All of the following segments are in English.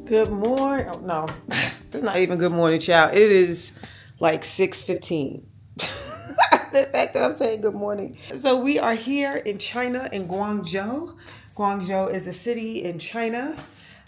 Good morning. Oh, no, it's not even good morning, child. It is like 6:15. The fact that I'm saying good morning. So we are here in China, in Guangzhou. Guangzhou is a city in China.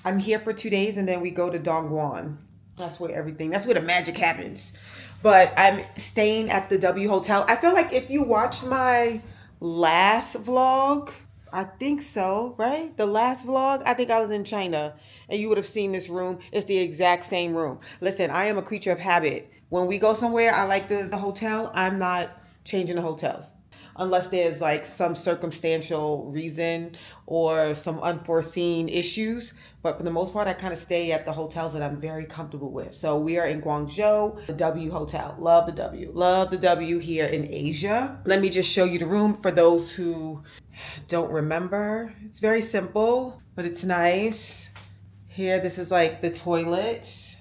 I'm here for 2 days and then we go to Dongguan. That's where the magic happens. But I'm staying at the W Hotel. I feel like if you watched my last vlog, I think so, right? The last vlog, I think I was in China and you would have seen this room. It's the exact same room. Listen, I am a creature of habit. When we go somewhere, I like the hotel. I'm not changing the hotels unless there's like some circumstantial reason or some unforeseen issues. But for the most part, I kind of stay at the hotels that I'm very comfortable with. So we are in Guangzhou, the W Hotel. Love the W. Love the W here in Asia. Let me just show you the room for those who don't remember. It's very simple, but it's nice. Here, this is like the toilet,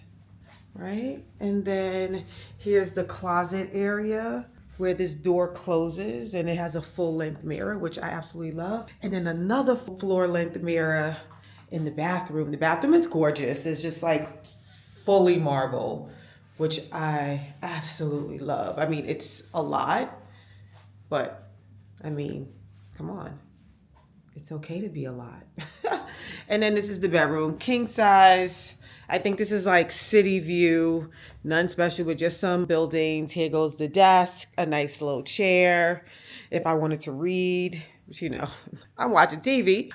right? And then here's the closet area where this door closes and it has a full-length mirror, which I absolutely love. And then another floor-length mirror in the bathroom. The bathroom is gorgeous. It's just like fully marble, which I absolutely love. I mean, it's a lot, but I mean, come on. It's okay to be a lot. And then this is the bedroom, king size. I think this is like city view, none special, but just some buildings. Here goes the desk, a nice little chair. If I wanted to read, which, you know, I'm watching TV.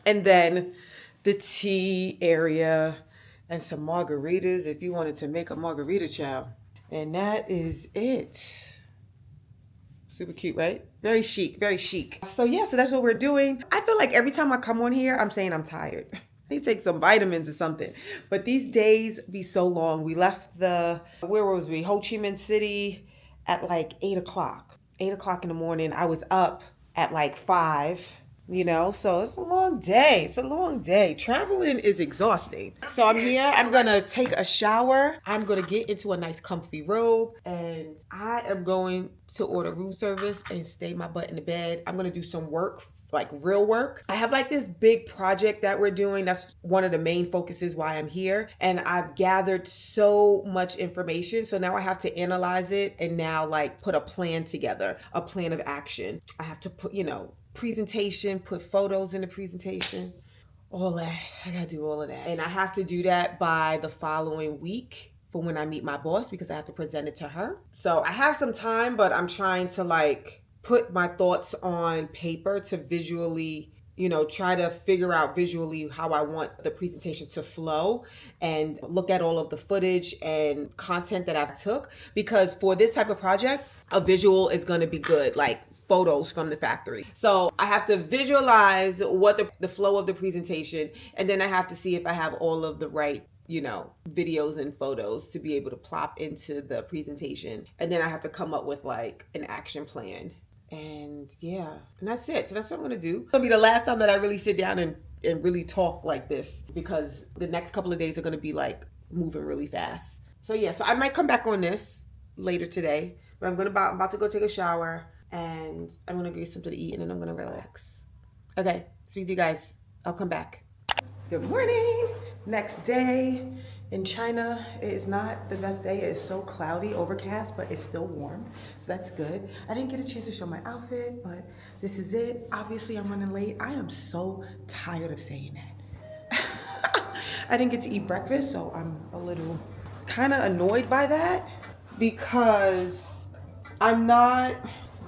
And then the tea area and some margaritas if you wanted to make a margarita, child. And that is it. Super cute, right? Very chic, very chic. So yeah, so that's what we're doing. I feel like every time I come on here, I'm saying I'm tired. I need to take some vitamins or something. But these days be so long. We left where was we? Ho Chi Minh City at like 8 o'clock. 8 o'clock in the morning. I was up at like 5. You know, so it's a long day. It's a long day. Traveling is exhausting. So I'm here. I'm going to take a shower. I'm going to get into a nice comfy robe. And I am going to order room service and stay my butt in the bed. I'm going to do some work, like real work. I have like this big project that we're doing. That's one of the main focuses why I'm here. And I've gathered so much information. So now I have to analyze it and now like put a plan together, a plan of action. I have to put, presentation, put photos in the presentation, all that. I gotta do all of that. And I have to do that by the following week for when I meet my boss because I have to present it to her. So I have some time, but I'm trying to like put my thoughts on paper to visually, try to figure out visually how I want the presentation to flow and look at all of the footage and content that I've took. Because for this type of project, a visual is gonna be good, like photos from the factory. So I have to visualize what the flow of the presentation, and then I have to see if I have all of the right, videos and photos to be able to plop into the presentation. And then I have to come up with like an action plan. And yeah, and that's it. So that's what I'm gonna do. It'll be the last time that I really sit down and really talk like this because the next couple of days are gonna be like moving really fast. So yeah, so I might come back on this later today, but I'm about to go take a shower and I'm gonna get something to eat and then I'm gonna relax. Okay, speak to you guys. I'll come back. Good morning. Next day in China. It is not the best day. It's so cloudy, overcast, but it's still warm. So that's good. I didn't get a chance to show my outfit, but this is it. Obviously, I'm running late. I am so tired of saying that. I didn't get to eat breakfast, so I'm a little kind of annoyed by that because I'm not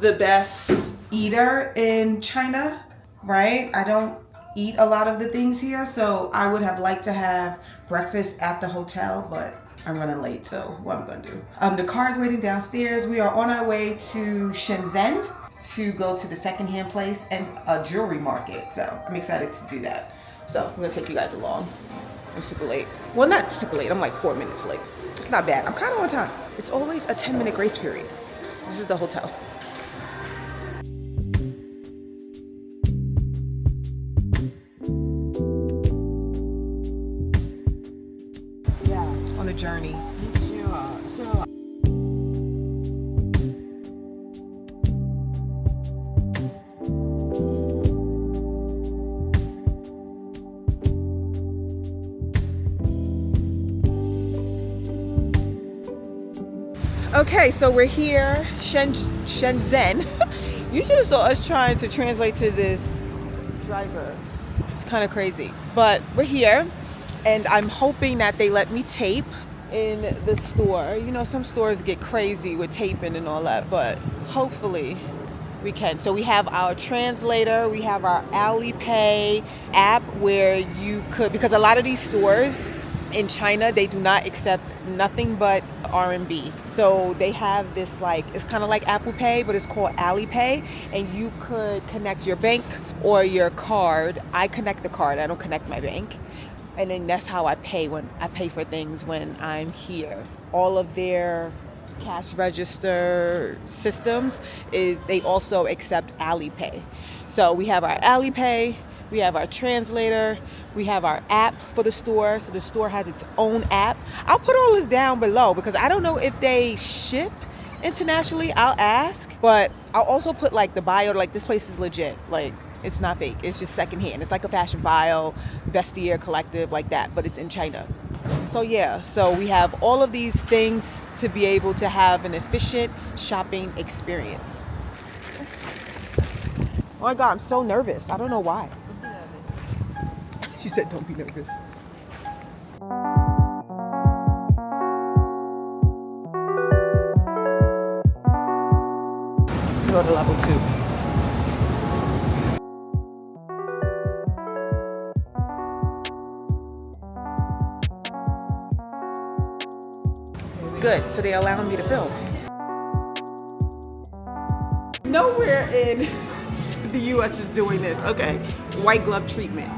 the best eater in China, right? I don't eat a lot of the things here, so I would have liked to have breakfast at the hotel, but I'm running late, so what I'm gonna do. The car is waiting downstairs. We are on our way to Shenzhen to go to the secondhand place and a jewelry market, so I'm excited to do that. So I'm gonna take you guys along. I'm super late. Well, not super late, I'm like 4 minutes late. It's not bad, I'm kind of on time. It's always a 10-minute grace period. This is the hotel. On a journey. So Okay, so we're here, Shenzhen. You should have saw us trying to translate to this driver. It's kind of crazy, but we're here, and I'm hoping that they let me tape in the store. You know, some stores get crazy with taping and all that, but hopefully we can. So we have our translator, we have our Alipay app where you could, because a lot of these stores in China, they do not accept nothing but RMB. So they have this, like, it's kind of like Apple Pay, but it's called Alipay, and you could connect your bank or your card. I connect the card, I don't connect my bank. And then that's how I pay when I pay for things when I'm here. All of their cash register systems, they also accept Alipay. So we have our Alipay, we have our translator, we have our app for the store. So the store has its own app. I'll put all this down below because I don't know if they ship internationally. I'll ask, but I'll also put like the bio, like this place is legit. Like, it's not fake, it's just secondhand. It's like a fashion file, ZZER collective, like that, but it's in China. So yeah, so we have all of these things to be able to have an efficient shopping experience. Oh my God, I'm so nervous. I don't know why. She said, don't be nervous. Go to level 2. Good, so they allow me to film. Nowhere in the US is doing this. Okay, white glove treatment.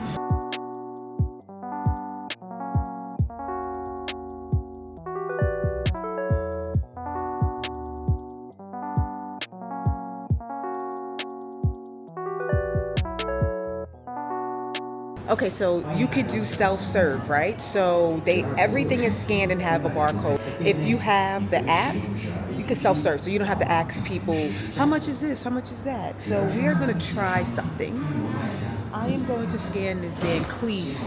Okay, so you could do self-serve, right? So everything is scanned and have a barcode. If you have the app, you can self-serve. So you don't have to ask people, how much is this? How much is that? So we are gonna try something. I am going to scan this Van Cleef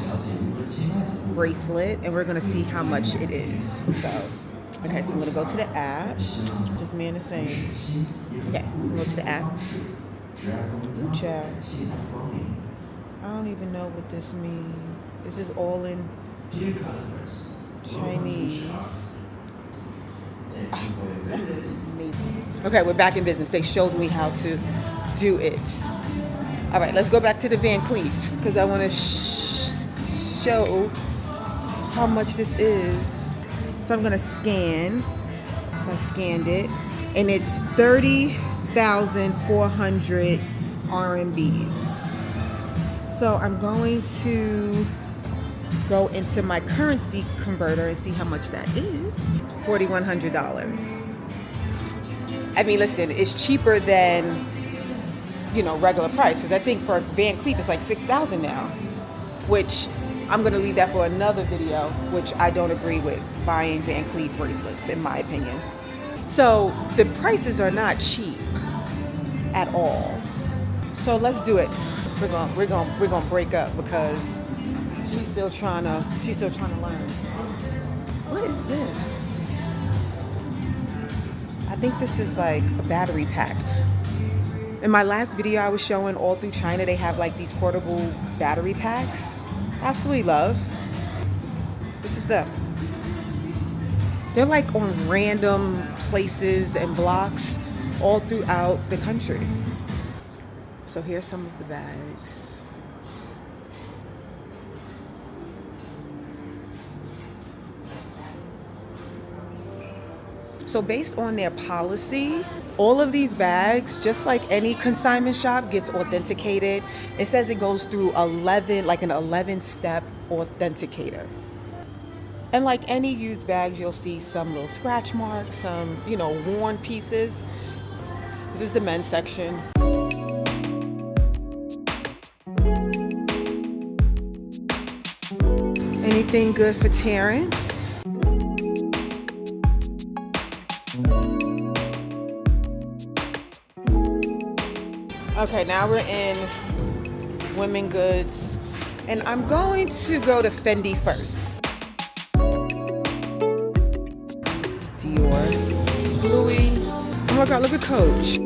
bracelet and we're gonna see how much it is. So, okay, so I'm gonna go to the app. Just me and the same. Okay, I'm gonna go to the app. Chat. I don't even know what this means. This is all in Chinese. Okay, we're back in business. They showed me how to do it. All right, let's go back to the Van Cleef because I want to show how much this is. So I'm gonna scan. So I scanned it, and it's 30,400 RMBs. So I'm going to go into my currency converter and see how much that is. $4,100. I mean, listen, it's cheaper than, you know, regular price. Because I think for Van Cleef it's like $6,000 now. Which I'm going to leave that for another video, which I don't agree with buying Van Cleef bracelets, in my opinion. So the prices are not cheap at all. So let's do it. We're gonna break up because she's still trying to learn. What is this? I think this is like a battery pack. In my last video I was showing all through China they have like these portable battery packs. Absolutely love. This is them. They're like on random places and blocks all throughout the country. So here's some of the bags. So based on their policy, all of these bags, just like any consignment shop, gets authenticated. It says it goes through an 11-step authenticator. And like any used bags, you'll see some little scratch marks, some, you know, worn pieces. This is the men's section. Anything good for Terrence? Okay, now we're in women goods, and I'm going to go to Fendi first. This is Dior. Louis. Oh my God, look at Coach.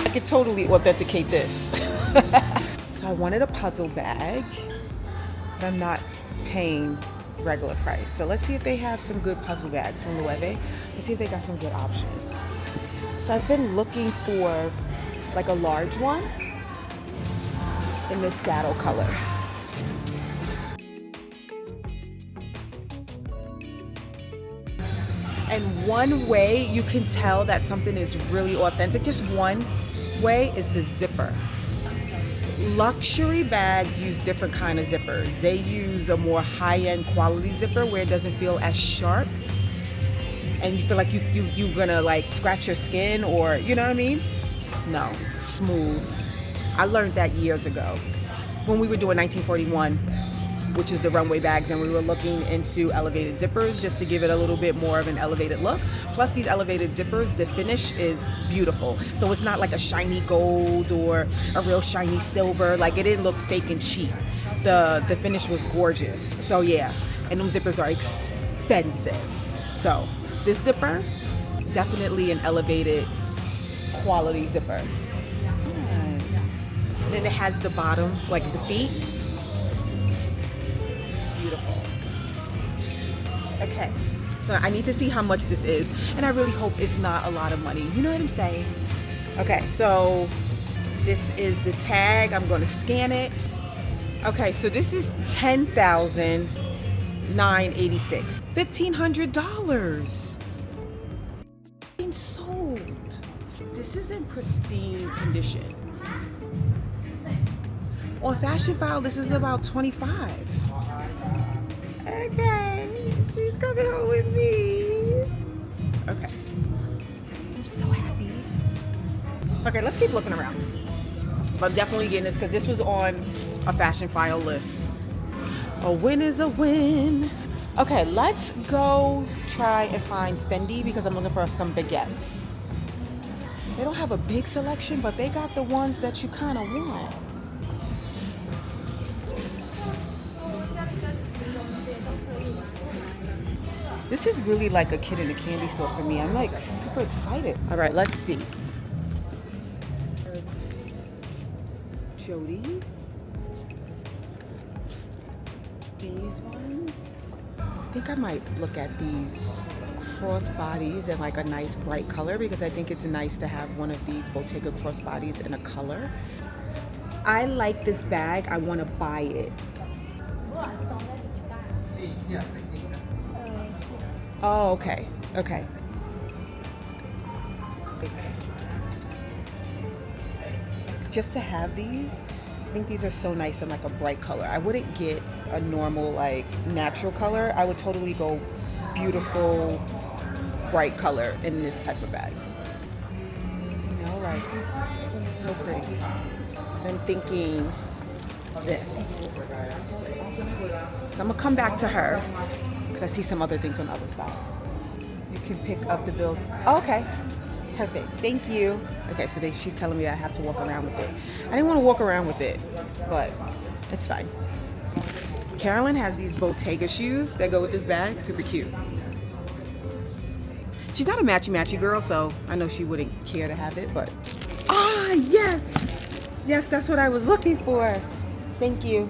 I could totally authenticate this. So I wanted a puzzle bag, but I'm not paying regular price. So let's see if they have some good puzzle bags from Loewe. Let's see if they got some good options. So I've been looking for like a large one in this saddle color. And one way you can tell that something is really authentic, just one way, is the zipper. Luxury bags use different kind of zippers. They use a more high-end quality zipper where it doesn't feel as sharp and you feel like you're gonna like scratch your skin, or you know what I mean? No, smooth. I learned that years ago when we were doing 1941, which is the runway bags, and we were looking into elevated zippers just to give it a little bit more of an elevated look. Plus these elevated zippers, the finish is beautiful. So it's not like a shiny gold or a real shiny silver. Like, it didn't look fake and cheap. The finish was gorgeous. So yeah, and them zippers are expensive. So this zipper, definitely an elevated quality zipper. Yeah. And then it has the bottom, like the feet. Beautiful. Okay, so I need to see how much this is, and I really hope it's not a lot of money. You know what I'm saying? Okay, so this is the tag. I'm going to scan it. Okay, so this is $10,986. $1,500. Sold. This is in pristine condition. On Fashion File, this is about $25. Okay, she's coming home with me. Okay, I'm so happy. Okay, let's keep looking around. But I'm definitely getting this because this was on a Fashion File list. A win is a win. Okay, let's go try and find Fendi because I'm looking for some baguettes. They don't have a big selection, but they got the ones that you kind of want. This is really like a kid in a candy store for me. I'm like super excited. All right, let's see. Jody's. These ones. I think I might look at these crossbodies in like a nice bright color because I think it's nice to have one of these Bottega crossbodies in a color. I like this bag. I want to buy it. Oh, okay. Okay. Just to have these, I think these are so nice in like a bright color. I wouldn't get a normal like natural color. I would totally go beautiful bright color in this type of bag. You know, like so pretty. I'm thinking this. So I'm gonna come back to her because I see some other things on the other side. You can pick up the bill. Oh, okay. Perfect. Thank you. Okay, so she's telling me I have to walk around with it. I didn't want to walk around with it, but it's fine. Carolyn has these Bottega shoes that go with this bag. Super cute. She's not a matchy-matchy girl, so I know she wouldn't care to have it, but... Ah, yes! Yes, that's what I was looking for. Thank you.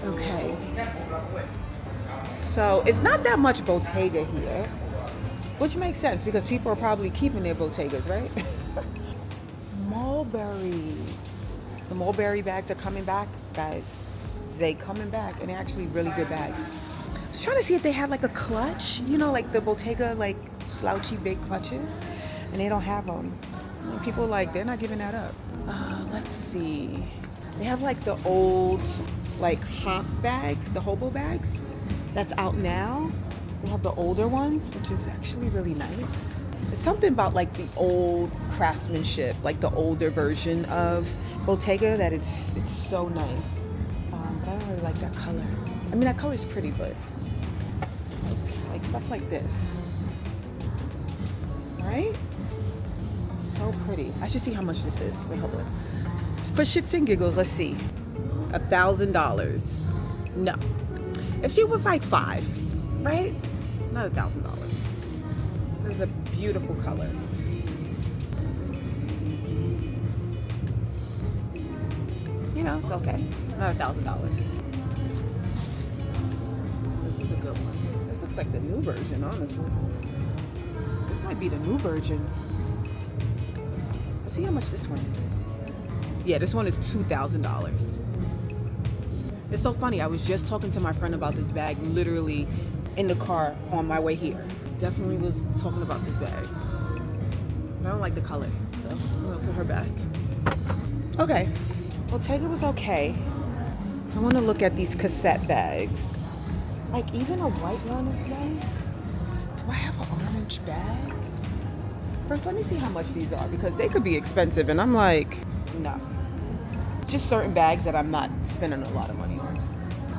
Okay. So it's not that much Bottega here, which makes sense because people are probably keeping their Bottegas, right? Mulberry. The Mulberry bags are coming back, guys. They coming back, and they're actually really good bags. I was trying to see if they had like a clutch, you know, like the Bottega like slouchy big clutches, and they don't have them. And people like, they're not giving that up. Let's see. They have like the old like hop bags, the hobo bags that's out now. They have the older ones, which is actually really nice. It's something about like the old craftsmanship, like the older version of Bottega that it's so nice. But I don't really like that color. I mean, that color is pretty, but like stuff like this. Right? So pretty. I should see how much this is. Wait, hold on. For shits and giggles, let's see. $1,000. No. If she was like $5,000, right? Not $1,000. This is a beautiful color. You know, it's okay. Not $1,000. This is a good one. This looks like the new version, honestly. This might be the new version. See how much this one is. Yeah, this one is $2,000. It's so funny. I was just talking to my friend about this bag literally in the car on my way here. Definitely was talking about this bag. I don't like the color, so I'm gonna put her back. Okay. Bottega was okay. I want to look at these cassette bags. Like even a white one is nice. Do I have an orange bag? First, let me see how much these are because they could be expensive and I'm like, no. Just certain bags that I'm not spending a lot of money on.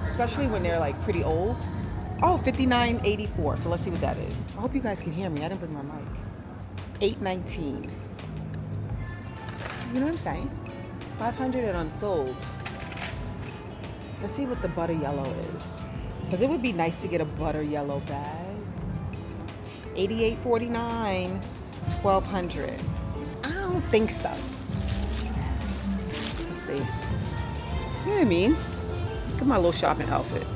Especially when they're like pretty old. Oh, $59.84. So let's see what that is. I hope you guys can hear me. I didn't put my mic. $8.19. You know what I'm saying? 500 and unsold. Let's see what the butter yellow is. Because it would be nice to get a butter yellow bag. $88.49. $1,200. I don't think so. Let's see. You know what I mean? Look at my little shopping outfit.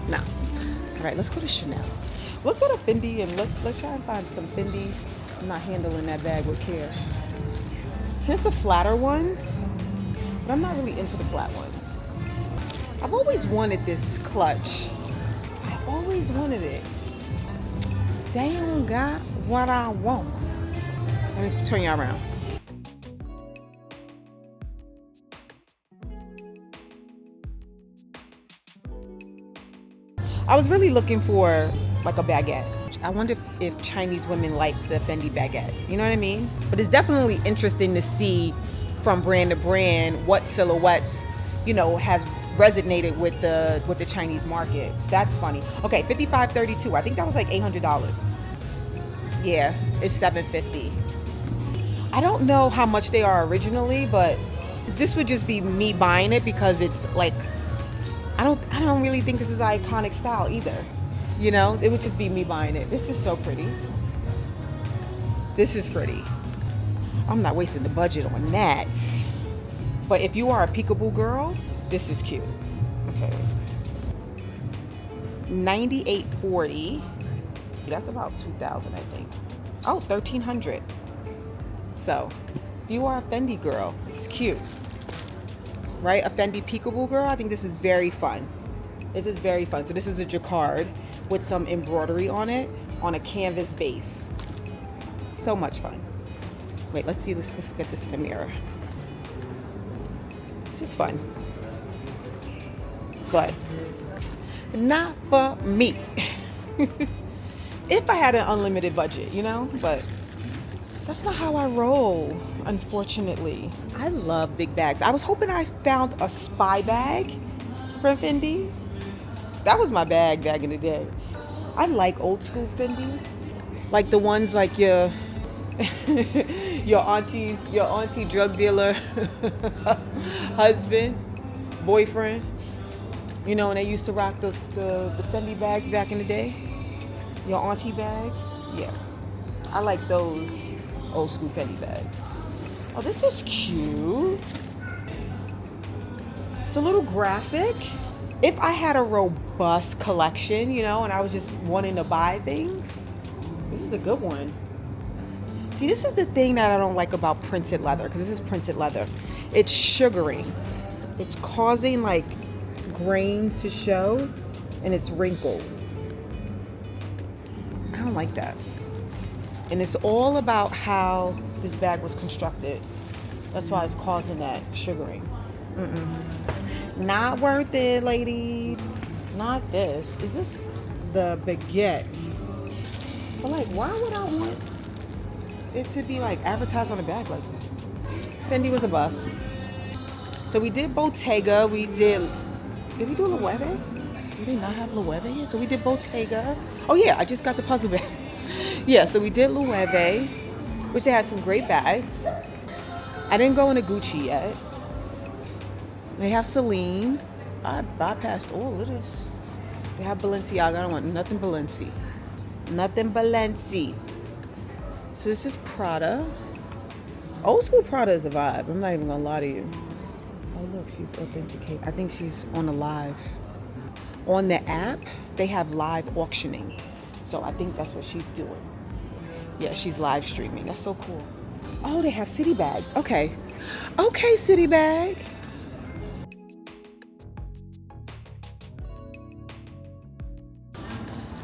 No. All right, let's go to Chanel. Let's go to Fendi and let's try and find some Fendi. I'm not handling that bag with care. Here's the flatter ones, but I'm not really into the flat ones. I've always wanted this clutch. I always wanted it. They don't got what I want. Let me turn y'all around. I was really looking for like a baguette. I wonder if Chinese women like the Fendi baguette. You know what I mean? But it's definitely interesting to see from brand to brand what silhouettes, you know, have resonated with the Chinese market. That's funny. Okay, $55.32. I think that was like $800. Yeah, it's $750. I don't know how much they are originally, but this would just be me buying it because it's like I don't really think this is an iconic style either. You know, it would just be me buying it. This is so pretty. This is pretty. I'm not wasting the budget on that. But if you are a peekaboo girl, this is cute. Okay. $98.40. That's about $2,000, I think. Oh, $1,300. So, if you are a Fendi girl, this is cute. Right? A Fendi peekaboo girl, I think this is very fun. This is very fun. So this is a jacquard with some embroidery on it on a canvas base. So much fun. Wait, let's see. Let's get this in the mirror. This is fun. But not for me. If I had an unlimited budget, you know? But that's not how I roll, unfortunately. I love big bags. I was hoping I found a spy bag from Fendi. That was my bag back in the day. I like old school Fendi. Like the ones like your auntie drug dealer husband, boyfriend. You know, and they used to rock the Fendi bags back in the day. Your auntie bags. Yeah. I like those old school Fendi bags. Oh, this is cute. It's a little graphic. If I had a robust collection, you know, and I was just wanting to buy things, this is a good one. See, this is the thing that I don't like about printed leather, because this is printed leather. It's sugaring. It's causing like grain to show, and it's wrinkled. I don't like that. And it's all about how this bag was constructed. That's why it's causing that sugaring. Not worth it, ladies. Not this. Is this the baguettes? But like, why would I want it to be like advertised on a bag like that? Fendi was a bust. So we did Bottega. Did we do Loewe? Did they not have Loewe yet? So we did Bottega. Oh yeah, I just got the puzzle bag. Yeah, so we did Loewe, which they had some great bags. I didn't go into Gucci yet. They have Celine. I bypassed all of this. They have Balenciaga. I don't want nothing Balenci. Nothing Balenci. So this is Prada. Old school Prada is a vibe. I'm not even gonna lie to you. Oh look, she's authenticated. I think she's on a live. On the app, they have live auctioning. So I think that's what she's doing. Yeah, she's live streaming. That's so cool. Oh, they have city bags. Okay. Okay, city bag.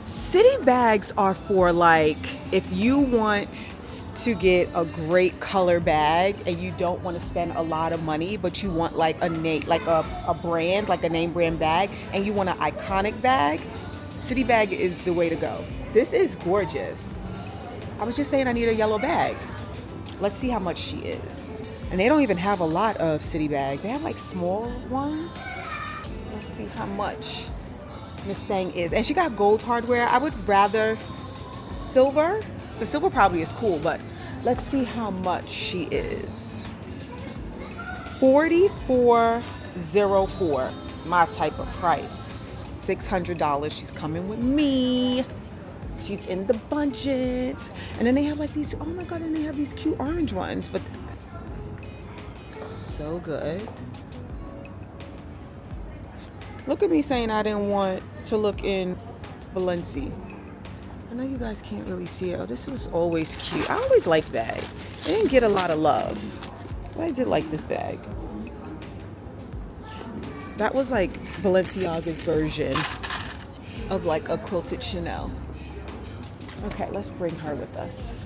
City bags are for like if you want to get a great color bag and you don't want to spend a lot of money, but you want like a name, like a brand, like a name brand bag, and you want an iconic bag, city bag is the way to go. This is gorgeous. I was just saying I need a yellow bag. Let's see how much she is. And they don't even have a lot of city bags. They have like small ones. Let's see how much this thing is. And she got gold hardware. I would rather silver. The silver probably is cool, but let's see how much she is. $44.04, my type of price. $600. She's coming with me. She's in the budget. And then they have like these, oh my God, and they have these cute orange ones, but so good. Look at me saying I didn't want to look in Balenci. I know you guys can't really see it. Oh, this was always cute. I always liked this bag. It didn't get a lot of love, but I did like this bag. That was like Balenciaga's version of like a quilted Chanel. Okay, let's bring her with us.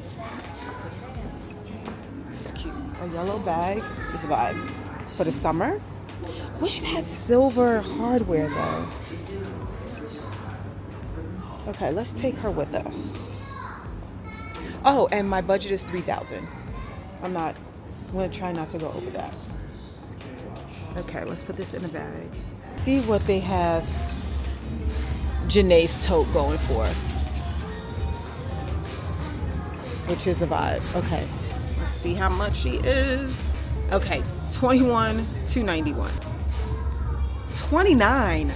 This is cute. A yellow bag is a vibe. For the summer, wish it had silver hardware though. Okay, let's take her with us. Oh, and my budget is $3,000. I'm gonna try not to go over that. Okay, let's put this in a bag. See what they have Janae's tote going for, which is a vibe. Okay, let's see how much she is. Okay, $21,291. $29.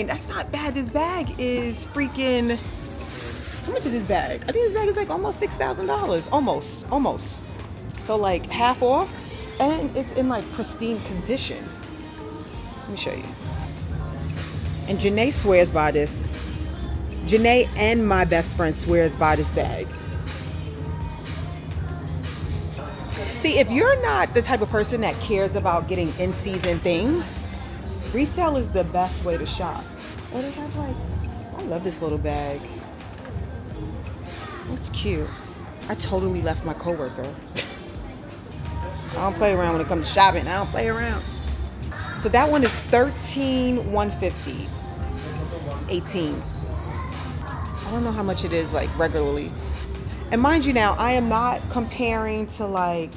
That's not bad. This bag is freaking. How much is this bag? I think this bag is like almost $6,000. Almost. So like half off, and it's in like pristine condition. Let me show you. And Janae swears by this. Janae and my best friend swears by this bag. See, if you're not the type of person that cares about getting in-season things, Resale is the best way to shop. Oh, they have like, I love this little bag. It's cute. I totally left my coworker. I don't play around when it comes to shopping. I don't play around. So that one is $13,150. 18. I don't know how much it is like regularly. And mind you now, I am not comparing to like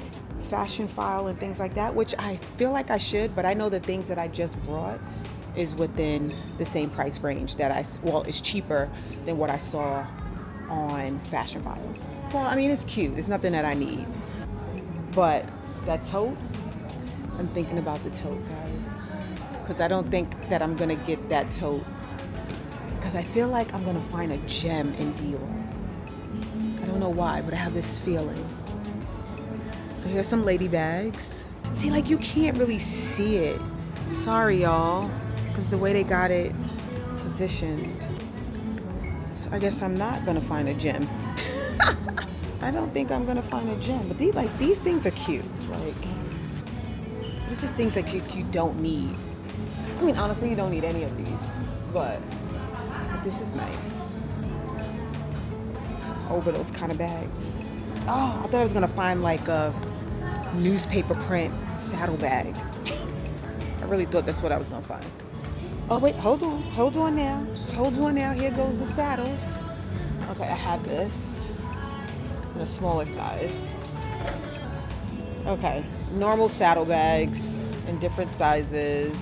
Fashion File and things like that, which I feel like I should, but I know the things that I just brought is within the same price range that it's cheaper than what I saw on Fashion File. So, I mean, it's cute. It's nothing that I need. But that tote, I'm thinking about the tote, guys. Because I don't think that I'm going to get that tote. Because I feel like I'm going to find a gem in Dior. I don't know why, but I have this feeling. So here's some lady bags. See, like you can't really see it. Sorry, y'all. Because the way they got it positioned. So I guess I'm not going to find a gem. I don't think I'm gonna find a gem, but these things are cute. Like, there's just things that you don't need. I mean, honestly, you don't need any of these, but this is nice. Over those kind of bags. Oh, I thought I was gonna find like a newspaper print saddle bag. I really thought that's what I was gonna find. Oh wait, hold on now. Here goes the saddles. Okay, I have this. In a smaller size. Okay, normal saddle bags in different sizes.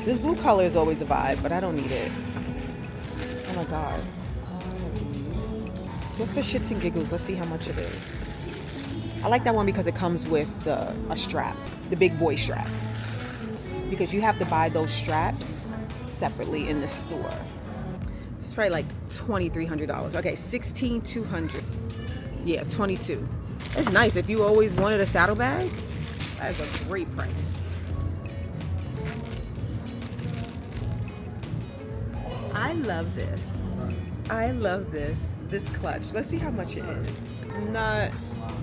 This blue color is always a vibe, but I don't need it. Oh my god. Just for shits and giggles, let's see how much it is. I like that one because it comes with a strap, the big boy strap. because you have to buy those straps separately in the store. It's probably like $2,300. Okay, $16,200. Yeah, 22. It's nice if you always wanted a saddlebag. That is a great price. I love this. I love this clutch. Let's see how much it is. I'm not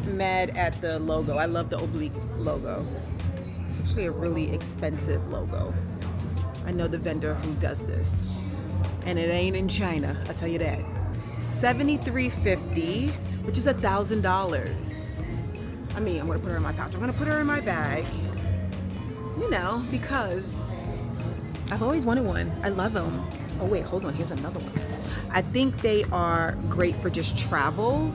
mad at the logo. I love the oblique logo. It's actually a really expensive logo. I know the vendor who does this, and it ain't in China, I'll tell you that. $73.50, which is $1,000. I mean, I'm gonna put her in my pouch. I'm gonna put her in my bag, you know, because I've always wanted one. I love them. Oh wait, hold on, here's another one. I think they are great for just travel.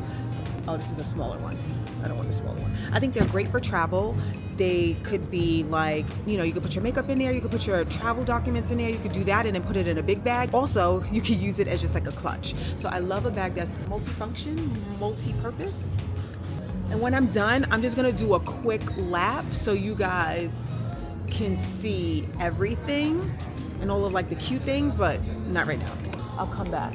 Oh, this is a smaller one. I don't want the smaller one. I think they're great for travel. They could be like, you know, you could put your makeup in there, you could put your travel documents in there, you could do that and then put it in a big bag. Also, you could use it as just like a clutch. So I love a bag that's multifunction, multi-purpose. And when I'm done, I'm just gonna do a quick lap so you guys can see everything and all of like the cute things, but not right now. I'll come back.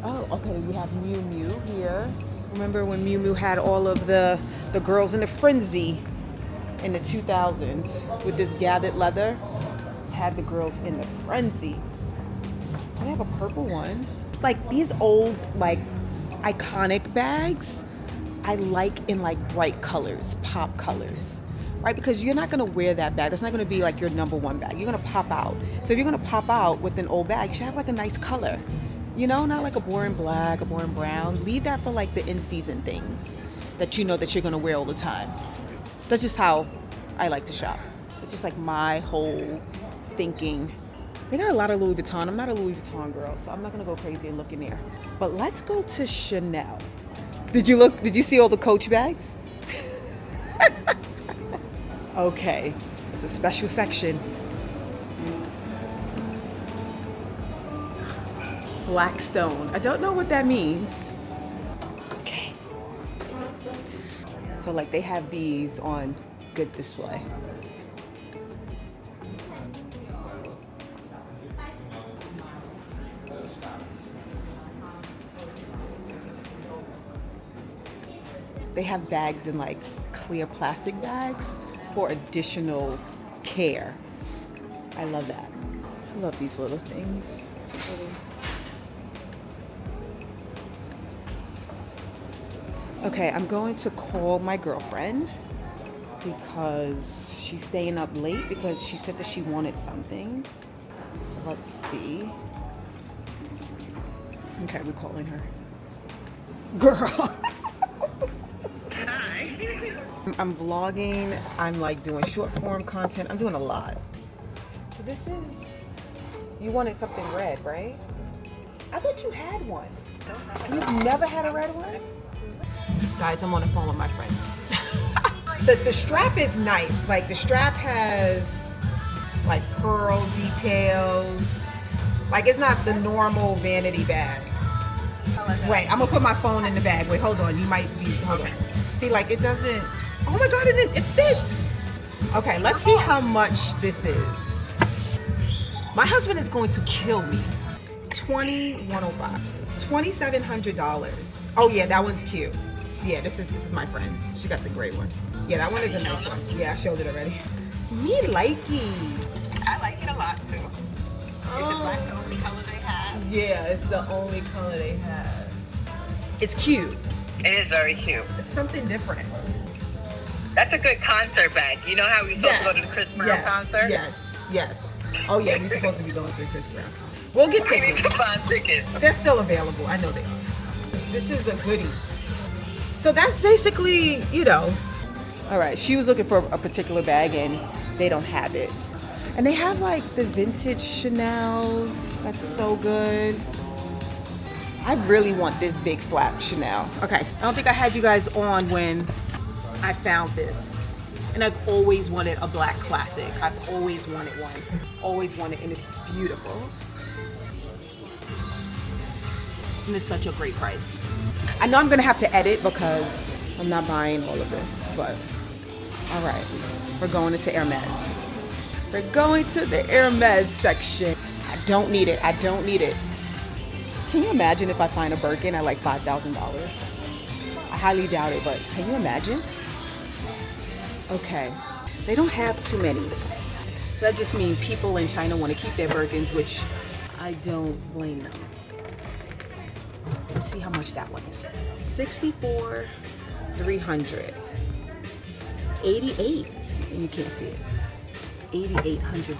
Oh, okay, we have Miu Miu here. Remember when Miu Miu had all of the girls in a frenzy in the 2000s with this gathered leather? Had the girls in the frenzy. I have a purple one. Like these old, like iconic bags, I like in like bright colors, pop colors, right? Because you're not gonna wear that bag. That's not gonna be like your number one bag. You're gonna pop out. So if you're gonna pop out with an old bag, you should have like a nice color. You know, not like a boring black, a boring brown. Leave that for like the in-season things that you know that you're gonna wear all the time. That's just how I like to shop. It's just like my whole thinking. They got a lot of Louis Vuitton. I'm not a Louis Vuitton girl, so I'm not gonna go crazy and look in there. But let's go to Chanel. Did you see all the Coach bags? Okay, it's a special section. Blackstone. I don't know what that means. Okay. So like they have these on good display. They have bags in like clear plastic bags for additional care. I love that. I love these little things. Okay, I'm going to call my girlfriend because she's staying up late because she said that she wanted something. So let's see. Okay, we're calling her. Girl. Hi. I'm vlogging. I'm like doing short form content. I'm doing a lot. So this is, you wanted something red, right? I thought you had one. You've never had a red one? Guys, I'm on the phone with my friend. The strap is nice. Like the strap has like pearl details. Like it's not the normal vanity bag. Wait, I'm gonna put my phone in the bag. Wait, hold on. You might be, hold on. See, like it doesn't, oh my God, it fits. Okay, let's see how much this is. My husband is going to kill me. $2,105. $2,700. Oh yeah, that one's cute. Yeah, this is my friend's. She got the gray one. Yeah, that one is a nice one. Yeah, I showed it already. Me likey. I like it a lot too. Is the black the only color they have? Yeah, it's the only color they have. It's cute. It is very cute. It's something different. That's a good concert bag. You know how we supposed to go to the Chris Brown concert? Yes. Oh yeah, we're supposed to be going to the Chris Brown. We'll get We need tickets. to find tickets. They're still available. I know they are. This is a goodie. So that's basically, you know. All right, she was looking for a particular bag and they don't have it. And they have like the vintage Chanel's. That's so good. I really want this big flap Chanel. Okay, I don't think I had you guys on when I found this. And I've always wanted a black classic. I've always wanted one. Always wanted, and it's beautiful. And it's such a great price. I know I'm gonna have to edit because I'm not buying all of this, but all right, we're going into Hermes. We're going to the Hermes section. I don't need it. I don't need it. Can you imagine if I find a Birkin at like $5,000? I highly doubt it, but can you imagine? Okay, they don't have too many. So that just means people in China want to keep their Birkins, which I don't blame them. Let's see how much that one is. 64,300. 88, and you can't see it. $8,800.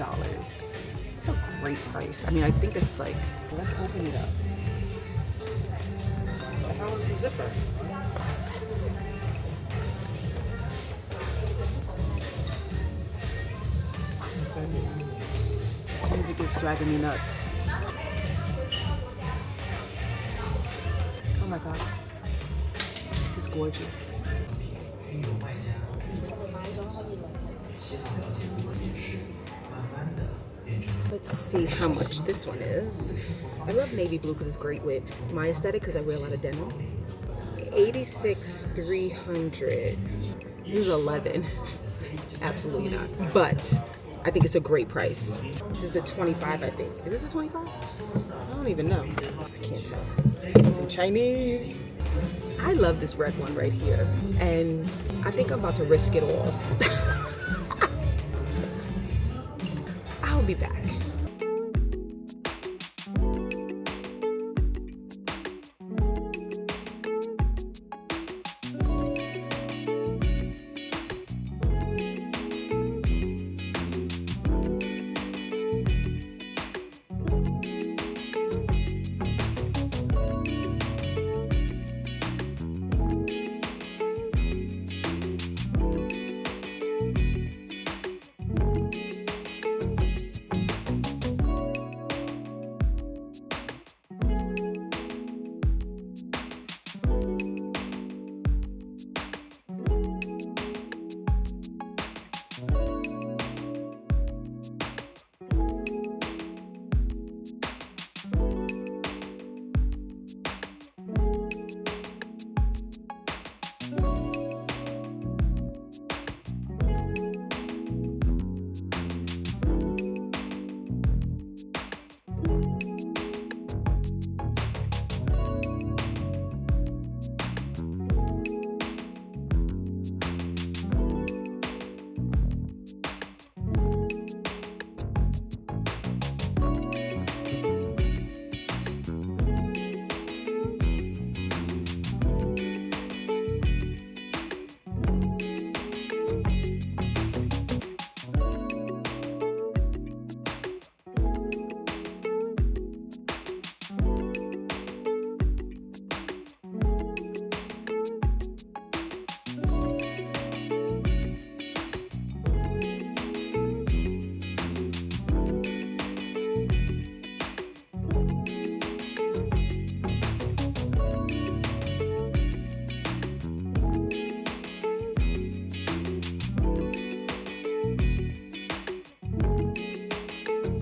It's a great price. I mean, I think it's like, let's open it up. How is the zipper? This music is driving me nuts. Oh my God. This is gorgeous. Let's see how much this one is. I love navy blue because it's great with my aesthetic because I wear a lot of denim. 86,300. This is 11. Absolutely not. But I think it's a great price. This is the 25, I think. Is this a 25? I don't even know. I can't tell. It's in Chinese. I love this red one right here. And I think I'm about to risk it all. I'll be back.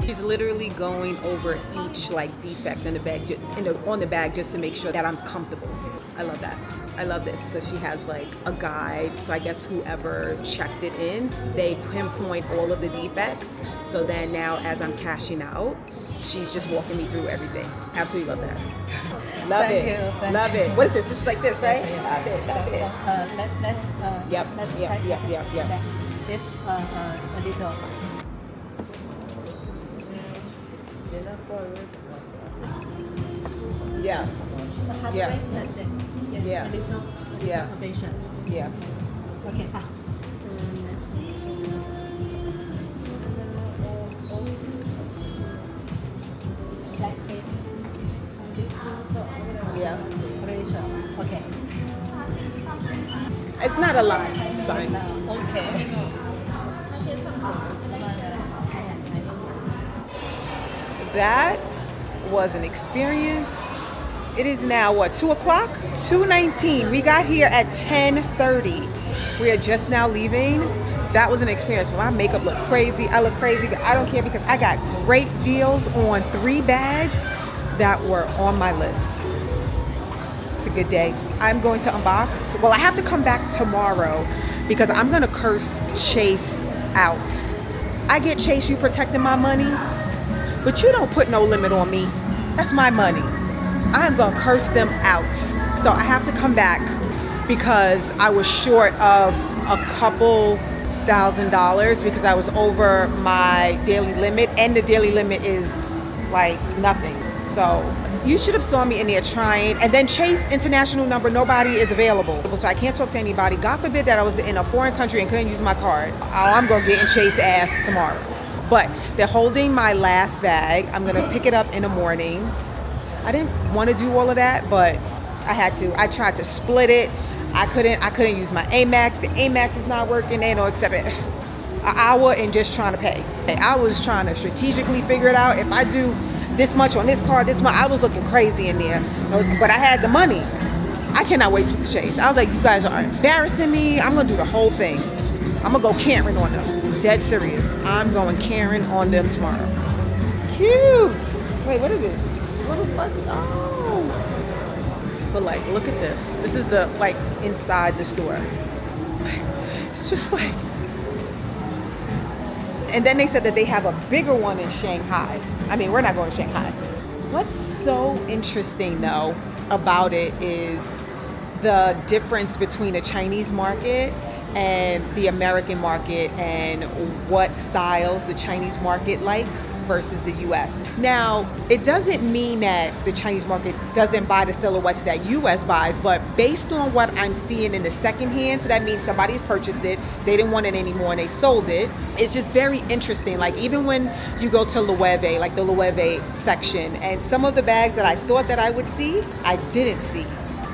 She's literally going over each like defect in the bag, on the bag, just to make sure that I'm comfortable. I love that. I love this. So she has like a guide. So I guess whoever checked it in, they pinpoint all of the defects. So then now as I'm cashing out, she's just walking me through everything. Absolutely love that. Love it. Love it. What is this? This is like this, right? Love it. Love it. Yep. This a little. Yeah. Yeah. Yeah. Yeah. Yeah. Okay. Yeah. Okay. It's not a lot. It's fine. Okay. That was an experience. It is now what, 2 o'clock? 2:19. We got here at 10:30. We are just now leaving. That was an experience. My makeup looked crazy. I look crazy, but I don't care because I got great deals on 3 bags that were on my list. It's a good day. I'm going to unbox. Well, I have to come back tomorrow because I'm gonna curse Chase out. I get Chase, you protecting my money, but you don't put no limit on me. That's my money. I'm gonna curse them out. So I have to come back because I was short of a couple $1,000 because I was over my daily limit, and the daily limit is like nothing. So you should have saw me in there trying. And then Chase international number, nobody is available. So I can't talk to anybody. God forbid that I was in a foreign country and couldn't use my card. Oh, I'm gonna get in Chase ass tomorrow. But they're holding my last bag. I'm gonna pick it up in the morning. I didn't want to do all of that, but I had to. I tried to split it. I couldn't use my Amex. The Amex is not working. They don't accept it. An hour and just trying to pay. I was trying to strategically figure it out. If I do this much on this card, this much, I was looking crazy in there. But I had the money. I cannot wait for the Chase. I was like, you guys are embarrassing me. I'm gonna do the whole thing. I'm gonna go Karen on them. Dead serious. I'm going Karen on them tomorrow. Cute. Wait, what is this? Little fuzzy. Oh. But like, look at this. This is the, like, inside the store. It's just like. And then they said that they have a bigger one in Shanghai. I mean, we're not going to Shanghai. What's so interesting though about it is the difference between the Chinese market and the American market, and what styles the Chinese market likes versus the US. Now, it doesn't mean that the Chinese market doesn't buy the silhouettes that US buys, but based on what I'm seeing in the second hand, so that means somebody purchased it, they didn't want it anymore and they sold it. It's just very interesting. Like, even when you go to Loewe, like the Loewe section, and some of the bags that I thought that I would see, I didn't see,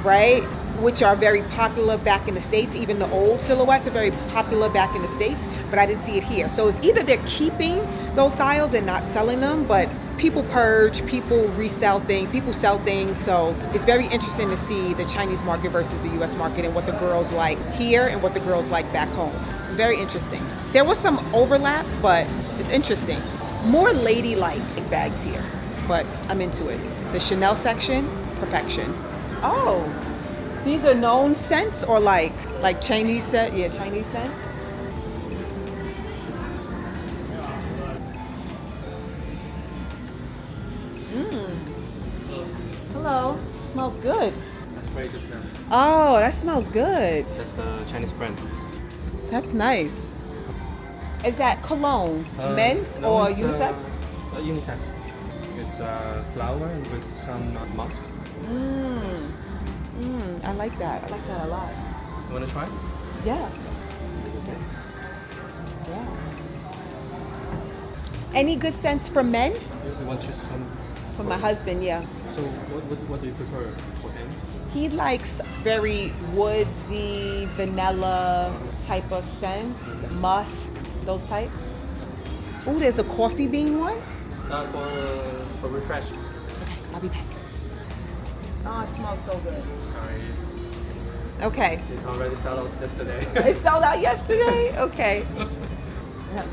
right? Which are very popular back in the States. Even the old silhouettes are very popular back in the States, but I didn't see it here. So it's either they're keeping those styles and not selling them, but people purge, people resell things, people sell things. So it's very interesting to see the Chinese market versus the US market, and what the girls like here and what the girls like back home. It's very interesting. There was some overlap, but it's interesting. More ladylike bags here, but I'm into it. The Chanel section, perfection. Oh. These are known scents or like Chinese scent? Yeah, Chinese scents. Hello. Smells good. That's great just now. Oh, that smells good. That's the Chinese brand. That's nice. Is that cologne? Men's no, or it's, unisex? Unisex. It's flower with some musk. I like that. I like that a lot. You want to try? Yeah. Yeah. Any good scents for men? You want to choose some? For my husband, yeah. So what do you prefer for him? He likes very woodsy, vanilla type of scents, musk, those types. Ooh, there's a coffee bean one. For refresh. Okay, I'll be back. Oh, it smells so good. Sorry. Okay. It's already sold out yesterday. It sold out yesterday? Okay.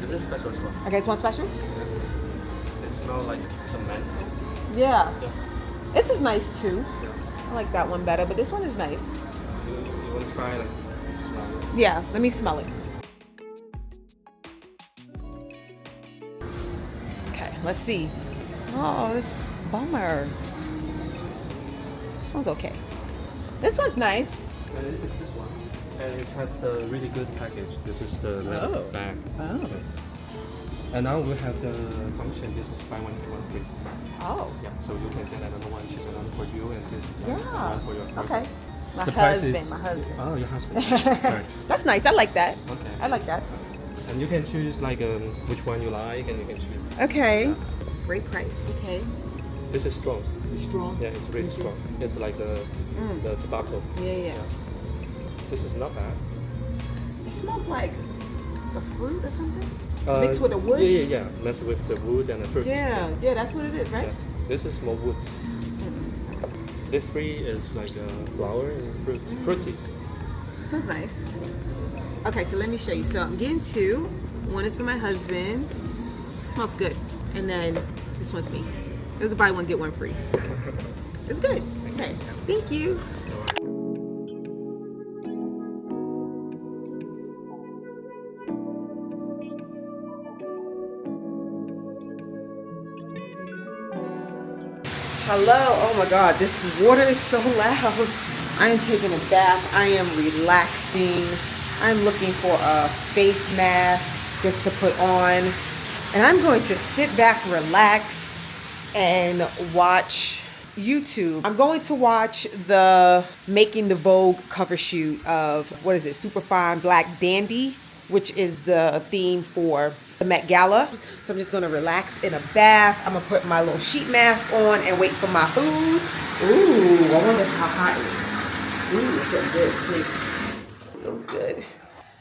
This is special as well. Okay, it's one special? It smells like some mango. Yeah. Yeah. This is nice too. Yeah. I like that one better, but this one is nice. You want to try like smell it? Yeah, let me smell it. Okay, let's see. Oh, this bummer. This one's okay. This one's nice. It's this one. And it has the really good package. This is the leather bag. Oh. Yeah. And now we have the function. This is buy one get one free. Oh. Yeah. So you can get another one, choose another for you, and this Yeah. one for your partner. Okay. My The price husband, is- my husband. Oh, your husband. Sorry. That's nice. I like that. Okay. I like that. And you can choose like which one you like, and you can choose. Okay. Great price. Okay. This is strong. Strong. Yeah, it's really strong. It's like the tobacco. Yeah. This is not bad. It smells like a fruit or something. Mixed with the wood? Yeah. Mixed with the wood and the fruit. Yeah, that's what it is, right? Yeah. This is more wood. This three is like flower and fruit. Fruity. This one's nice. Okay, so let me show you. So I'm getting two. One is for my husband. It smells good. And then this one's me. There's a buy one, get one free. It's good. Okay, thank you. Hello. Oh my God, this water is so loud. I am taking a bath. I am relaxing. I'm looking for a face mask just to put on. And I'm going to sit back, relax, and watch YouTube. I'm going to watch the Making the Vogue cover shoot of, what is it, Superfine Black Dandy, which is the theme for the Met Gala. So I'm just gonna relax in a bath. I'm gonna put my little sheet mask on and wait for my food. Ooh, I wonder how hot it is. Ooh, it feels good too. Feels good.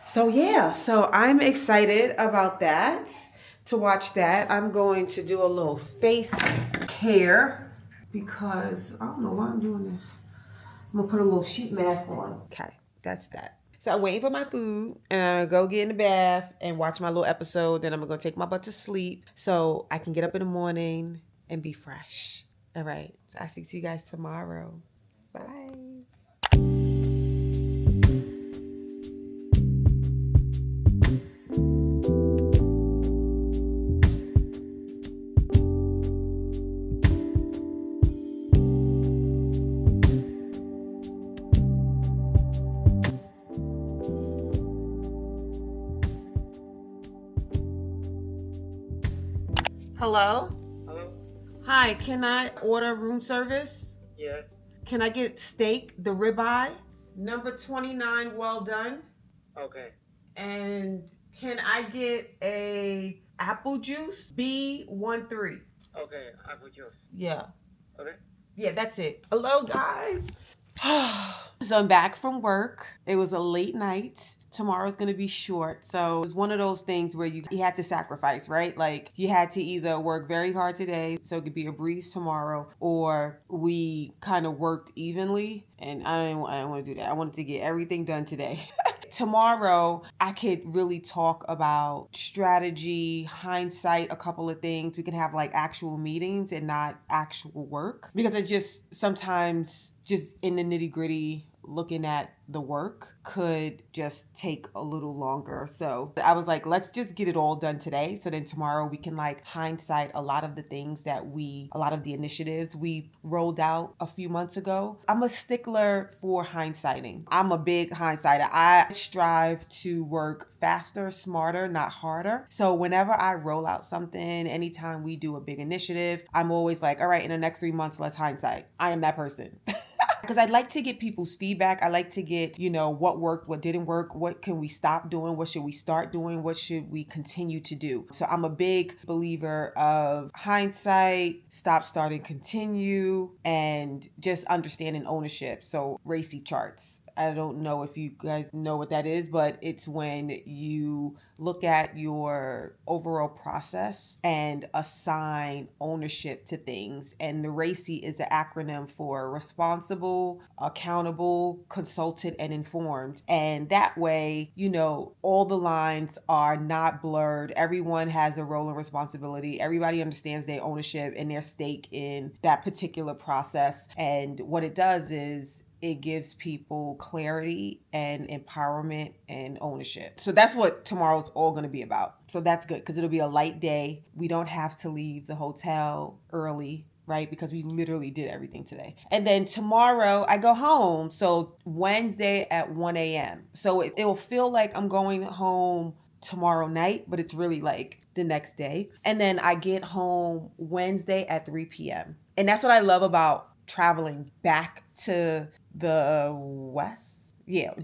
So yeah, so I'm excited about that, to watch that. I'm going to do a little face care because I don't know why I'm doing this. I'm gonna put a little sheet mask on. Okay, that's that. So I'm waiting for my food and I'm gonna go get in the bath and watch my little episode. Then I'm gonna take my butt to sleep so I can get up in the morning and be fresh. All right, so I'll speak to you guys tomorrow. Bye. Hello? Hello? Hi, can I order room service? Yeah. Can I get steak, the ribeye? Number 29, well done. Okay. And can I get a apple juice? B13. Okay, apple juice. Yeah. Okay. Yeah, that's it. Hello, guys. So I'm back from work. It was a late night. Tomorrow's gonna be short. So it was one of those things where you had to sacrifice, right? Like you had to either work very hard today so it could be a breeze tomorrow, or we kind of worked evenly. And I didn't want to do that. I wanted to get everything done today. Tomorrow, I could really talk about strategy, hindsight, a couple of things. We can have like actual meetings and not actual work, because it just sometimes just in the nitty gritty, looking at the work could just take a little longer. So I was like, let's just get it all done today. So then tomorrow we can like hindsight a lot of the things a lot of the initiatives we rolled out a few months ago. I'm a stickler for hindsighting. I'm a big hindsighter. I strive to work faster, smarter, not harder. So whenever I roll out something, anytime we do a big initiative, I'm always like, all right, in the next 3 months, let's hindsight. I am that person. Because I'd like to get people's feedback. I like to get, what worked, what didn't work, what can we stop doing, what should we start doing, what should we continue to do. So I'm a big believer of hindsight, stop, start, and continue, and just understanding ownership. So RACI charts. I don't know if you guys know what that is, but it's when you look at your overall process and assign ownership to things. And the RACI is an acronym for responsible, accountable, consulted, and informed. And that way, all the lines are not blurred. Everyone has a role and responsibility. Everybody understands their ownership and their stake in that particular process. And what it does is it gives people clarity and empowerment and ownership. So that's what tomorrow's all going to be about. So that's good because it'll be a light day. We don't have to leave the hotel early, right? Because we literally did everything today. And then tomorrow I go home. So Wednesday at 1 a.m. So it will feel like I'm going home tomorrow night, but it's really like the next day. And then I get home Wednesday at 3 p.m. And that's what I love about traveling back to the west. Yeah.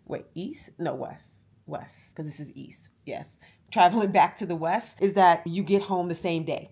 Wait, east? No, west. West, because this is east. Yes. Traveling back to the west is that you get home the same day.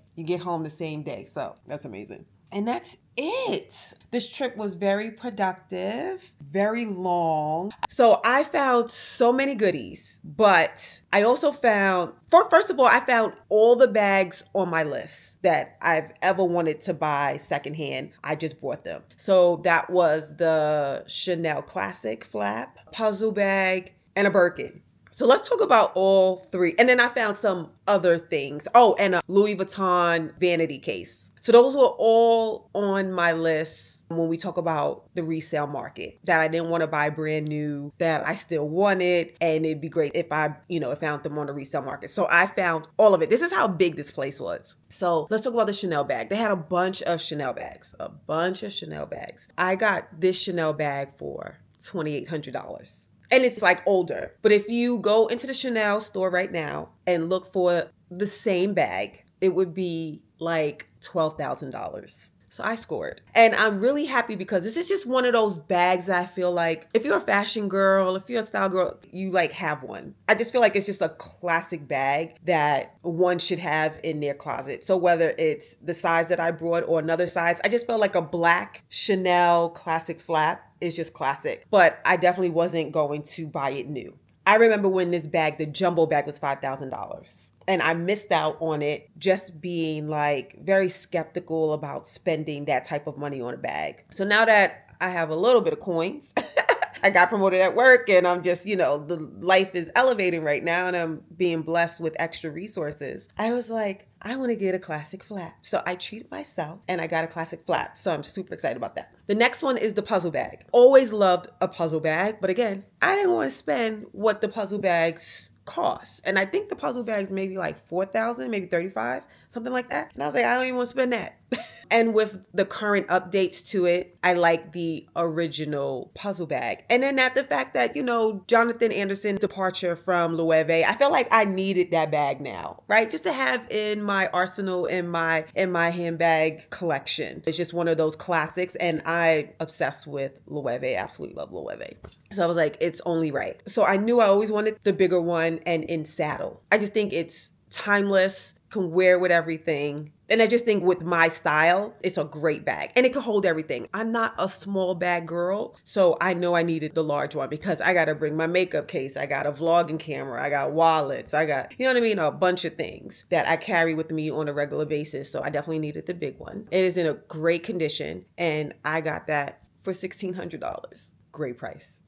So that's amazing. And that's it. This trip was very productive, very long. So I found so many goodies, but I also found, first of all, I found all the bags on my list that I've ever wanted to buy secondhand. I just bought them. So that was the Chanel Classic flap, puzzle bag, and a Birkin. So let's talk about all three. And then I found some other things. Oh, and a Louis Vuitton vanity case. So those were all on my list when we talk about the resale market that I didn't want to buy brand new, that I still wanted. And it'd be great if I, found them on the resale market. So I found all of it. This is how big this place was. So let's talk about the Chanel bag. They had a bunch of Chanel bags. I got this Chanel bag for $2,800. And it's like older. But if you go into the Chanel store right now and look for the same bag, it would be like $12,000. So I scored. And I'm really happy because this is just one of those bags that I feel like if you're a fashion girl, if you're a style girl, you like have one. I just feel like it's just a classic bag that one should have in their closet. So whether it's the size that I brought or another size, I just felt like a black Chanel classic flap is just classic. But I definitely wasn't going to buy it new. I remember when this bag, the jumbo bag, was $5,000. And I missed out on it just being like very skeptical about spending that type of money on a bag. So now that I have a little bit of coins, I got promoted at work and I'm just, the life is elevating right now and I'm being blessed with extra resources. I was like, I want to get a classic flap. So I treated myself and I got a classic flap. So I'm super excited about that. The next one is the puzzle bag. Always loved a puzzle bag. But again, I didn't want to spend what the puzzle bags cost. And I think the puzzle bags maybe like $4,000, maybe $35,000, something like that. And I was like, I don't even want to spend that. And with the current updates to it, I like the original puzzle bag. And then the fact that, Jonathan Anderson's departure from Loewe, I felt like I needed that bag now, right? Just to have in my arsenal, in my handbag collection. It's just one of those classics. And I obsessed with Loewe, absolutely love Loewe. So I was like, it's only right. So I knew I always wanted the bigger one and in saddle. I just think it's timeless, can wear with everything. And I just think with my style, it's a great bag and it can hold everything. I'm not a small bag girl. So I know I needed the large one because I got to bring my makeup case. I got a vlogging camera. I got wallets. I got, a bunch of things that I carry with me on a regular basis. So I definitely needed the big one. It is in a great condition. And I got that for $1,600. Great price.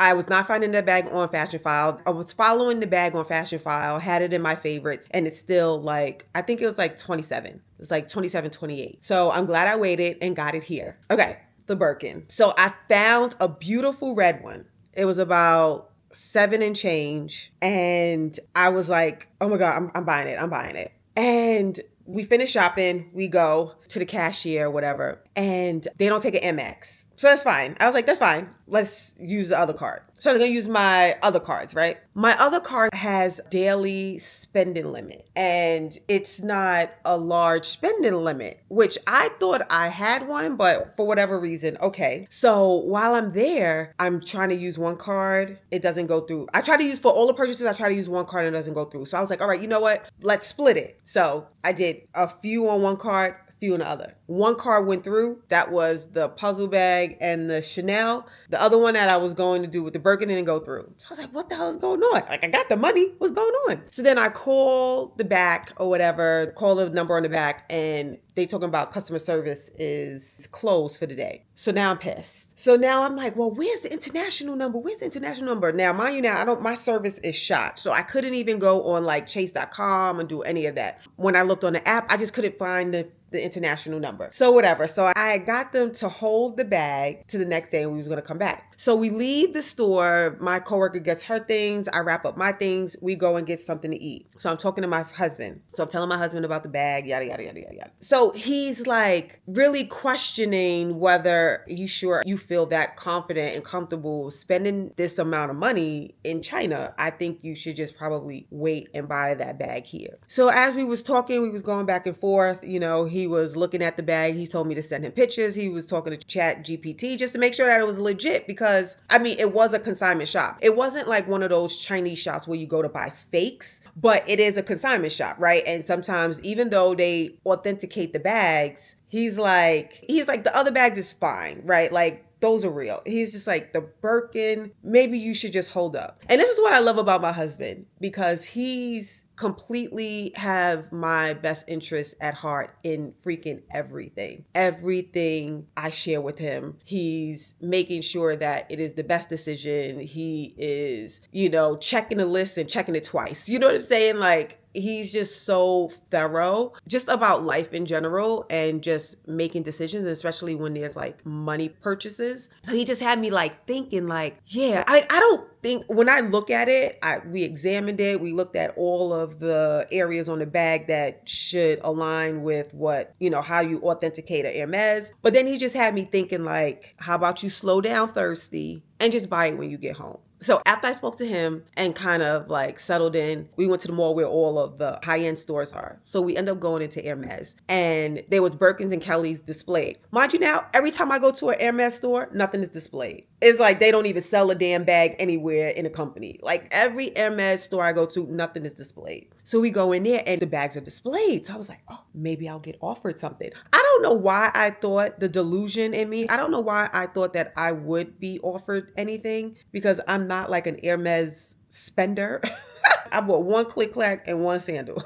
I was not finding that bag on Fashion File. I was following the bag on Fashion File, had it in my favorites, and it's still I think it was like 27. It was like 27, 28. So I'm glad I waited and got it here. Okay, the Birkin. So I found a beautiful red one. It was about $7 and change. And I was like, oh my God, I'm buying it. And we finish shopping, we go to the cashier, whatever, and they don't take an Amex. So that's fine. I was like, that's fine. Let's use the other card. So I'm going to use my other cards, right? My other card has daily spending limit and it's not a large spending limit, which I thought I had one, but for whatever reason, okay. So while I'm there, I'm trying to use one card. It doesn't go through. I try to use for all the purchases. I try to use one card and it doesn't go through. So I was like, all right, you know what? Let's split it. So I did a few on one card, few in the other. One card went through. That was the puzzle bag and the Chanel. The other one that I was going to do with the Birkin didn't go through. So I was like, what the hell is going on? I got the money. What's going on? So then I called the back or whatever, call the number on the back, and they talking about customer service is closed for the day. So now I'm pissed. So now I'm like, well, where's the international number? Now, mind you, my service is shot. So I couldn't even go on chase.com and do any of that. When I looked on the app, I just couldn't find the international number. So whatever. So I got them to hold the bag to the next day and we was going to come back. So we leave the store. My coworker gets her things. I wrap up my things. We go and get something to eat. So I'm talking to my husband. So I'm telling my husband about the bag, yada, yada, yada, yada, yada. So he's really questioning whether you feel that confident and comfortable spending this amount of money in China. I think you should just probably wait and buy that bag here. So as we was talking, we was going back and forth, he was looking at the bag. He told me to send him pictures. He was talking to Chat GPT just to make sure that it was legit because, it was a consignment shop. It wasn't like one of those Chinese shops where you go to buy fakes, but it is a consignment shop, right? And sometimes even though they authenticate the bags, he's like, the other bags is fine, right? Those are real. He's just like, the Birkin, maybe you should just hold up. And this is what I love about my husband because he's completely have my best interest at heart in freaking everything. Everything I share with him, he's making sure that it is the best decision. He is, checking the list and checking it twice. You know what I'm saying? Like, he's just so thorough just about life in general and just making decisions, especially when there's like money purchases. So he just had me like thinking like, yeah, I don't think when I look at it, we examined it. We looked at all of the areas on the bag that should align with what, how you authenticate a Hermes. But then he just had me thinking like, how about you slow down, thirsty, and just buy it when you get home. So after I spoke to him and kind of like settled in, we went to the mall where all of the high-end stores are. So we ended up going into Hermes and there was Birkins and Kellys displayed. Mind you now, every time I go to an Hermes store, nothing is displayed. It's like they don't even sell a damn bag anywhere in a company. Like every Hermes store I go to, nothing is displayed. So we go in there and the bags are displayed. So I was like, oh, maybe I'll get offered something. I don't know why I thought, the delusion in me, I don't know why I thought that I would be offered anything because I'm not like an Hermes spender. I bought one click-clack and one sandal.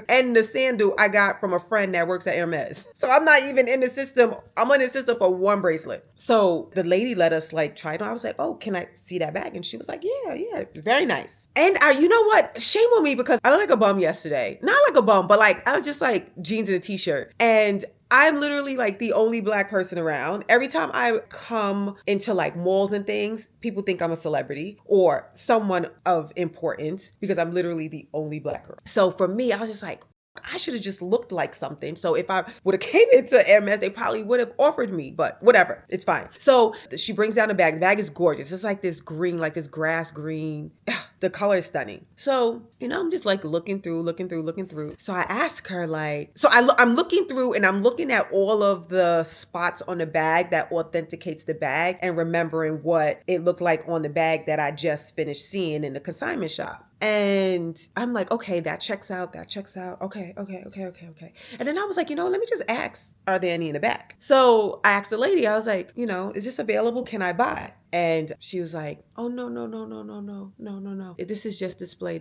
And the sandal I got from a friend that works at Hermes. So I'm not even in the system. I'm in the system for one bracelet. So the lady let us like try it on. I was like, oh, can I see that bag? And she was like, yeah, very nice. And you know what? Shame on me because I looked like a bum yesterday. Not like a bum, but like I was just like jeans and a t-shirt. And I'm literally like the only Black person around. Every time I come into like malls and things, people think I'm a celebrity or someone of importance because I'm literally the only Black girl. So for me, I was just like, I should have just looked like something. So if I would have came into Hermes, they probably would have offered me, but whatever, it's fine. So she brings down the bag. The bag is gorgeous. It's like this green, like this grass green. The color is stunning. So, I'm just like looking through. So I ask her like, I'm looking through and I'm looking at all of the spots on the bag that authenticates the bag and remembering what it looked like on the bag that I just finished seeing in the consignment shop. And I'm like, okay, that checks out. Okay. And then I was like, let me just ask, are there any in the back? So I asked the lady, I was like, is this available? Can I buy? And she was like, oh, no. This is just display.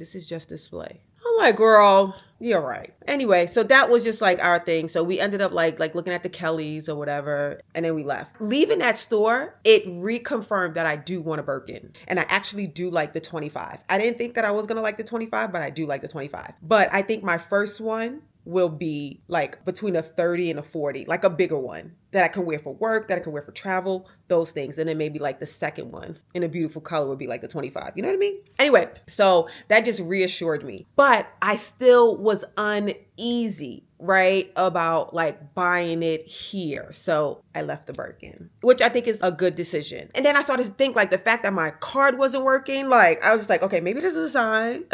I'm like, girl, you're right. Anyway, so that was just like our thing. So we ended up like looking at the Kellys or whatever. And then we left. Leaving that store, it reconfirmed that I do want a Birkin. And I actually do like the 25. I didn't think that I was going to like the 25, but I do like the 25. But I think my first one will be like between a 30 and a 40, like a bigger one that I can wear for work, that I can wear for travel, those things. And then maybe like the second one in a beautiful color would be like the 25. You know what I mean? Anyway, so that just reassured me. But I still was uneasy, right, about like buying it here. So I left the Birkin, which I think is a good decision. And then I started to think like the fact that my card wasn't working, like I was like, okay, maybe this is a sign.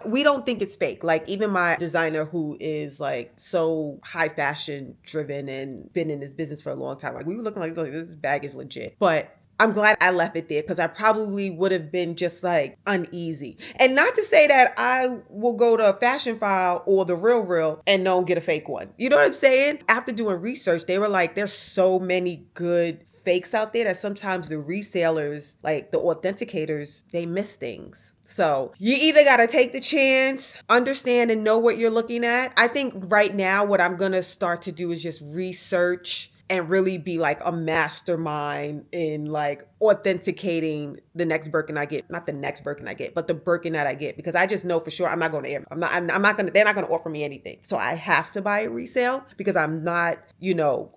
We don't think it's fake. Like even my designer who is like so high fashion driven and been in this business for a long time, like we were looking like this bag is legit. But I'm glad I left it there because I probably would have been just like uneasy. And not to say that I will go to a Fashion File or the Real and don't get a fake one. You know what I'm saying? After doing research, they were like, there's so many good fakes out there that sometimes the resellers, like the authenticators, they miss things. So you either got to take the chance, understand and know what you're looking at. I think right now what I'm going to start to do is just research and really be like a mastermind in like authenticating the next Birkin I get. Not the next Birkin I get, but the Birkin that I get, because I just know for sure I'm not going to Air. I'm not going to, they're not going to offer me anything. So I have to buy it resale because I'm not,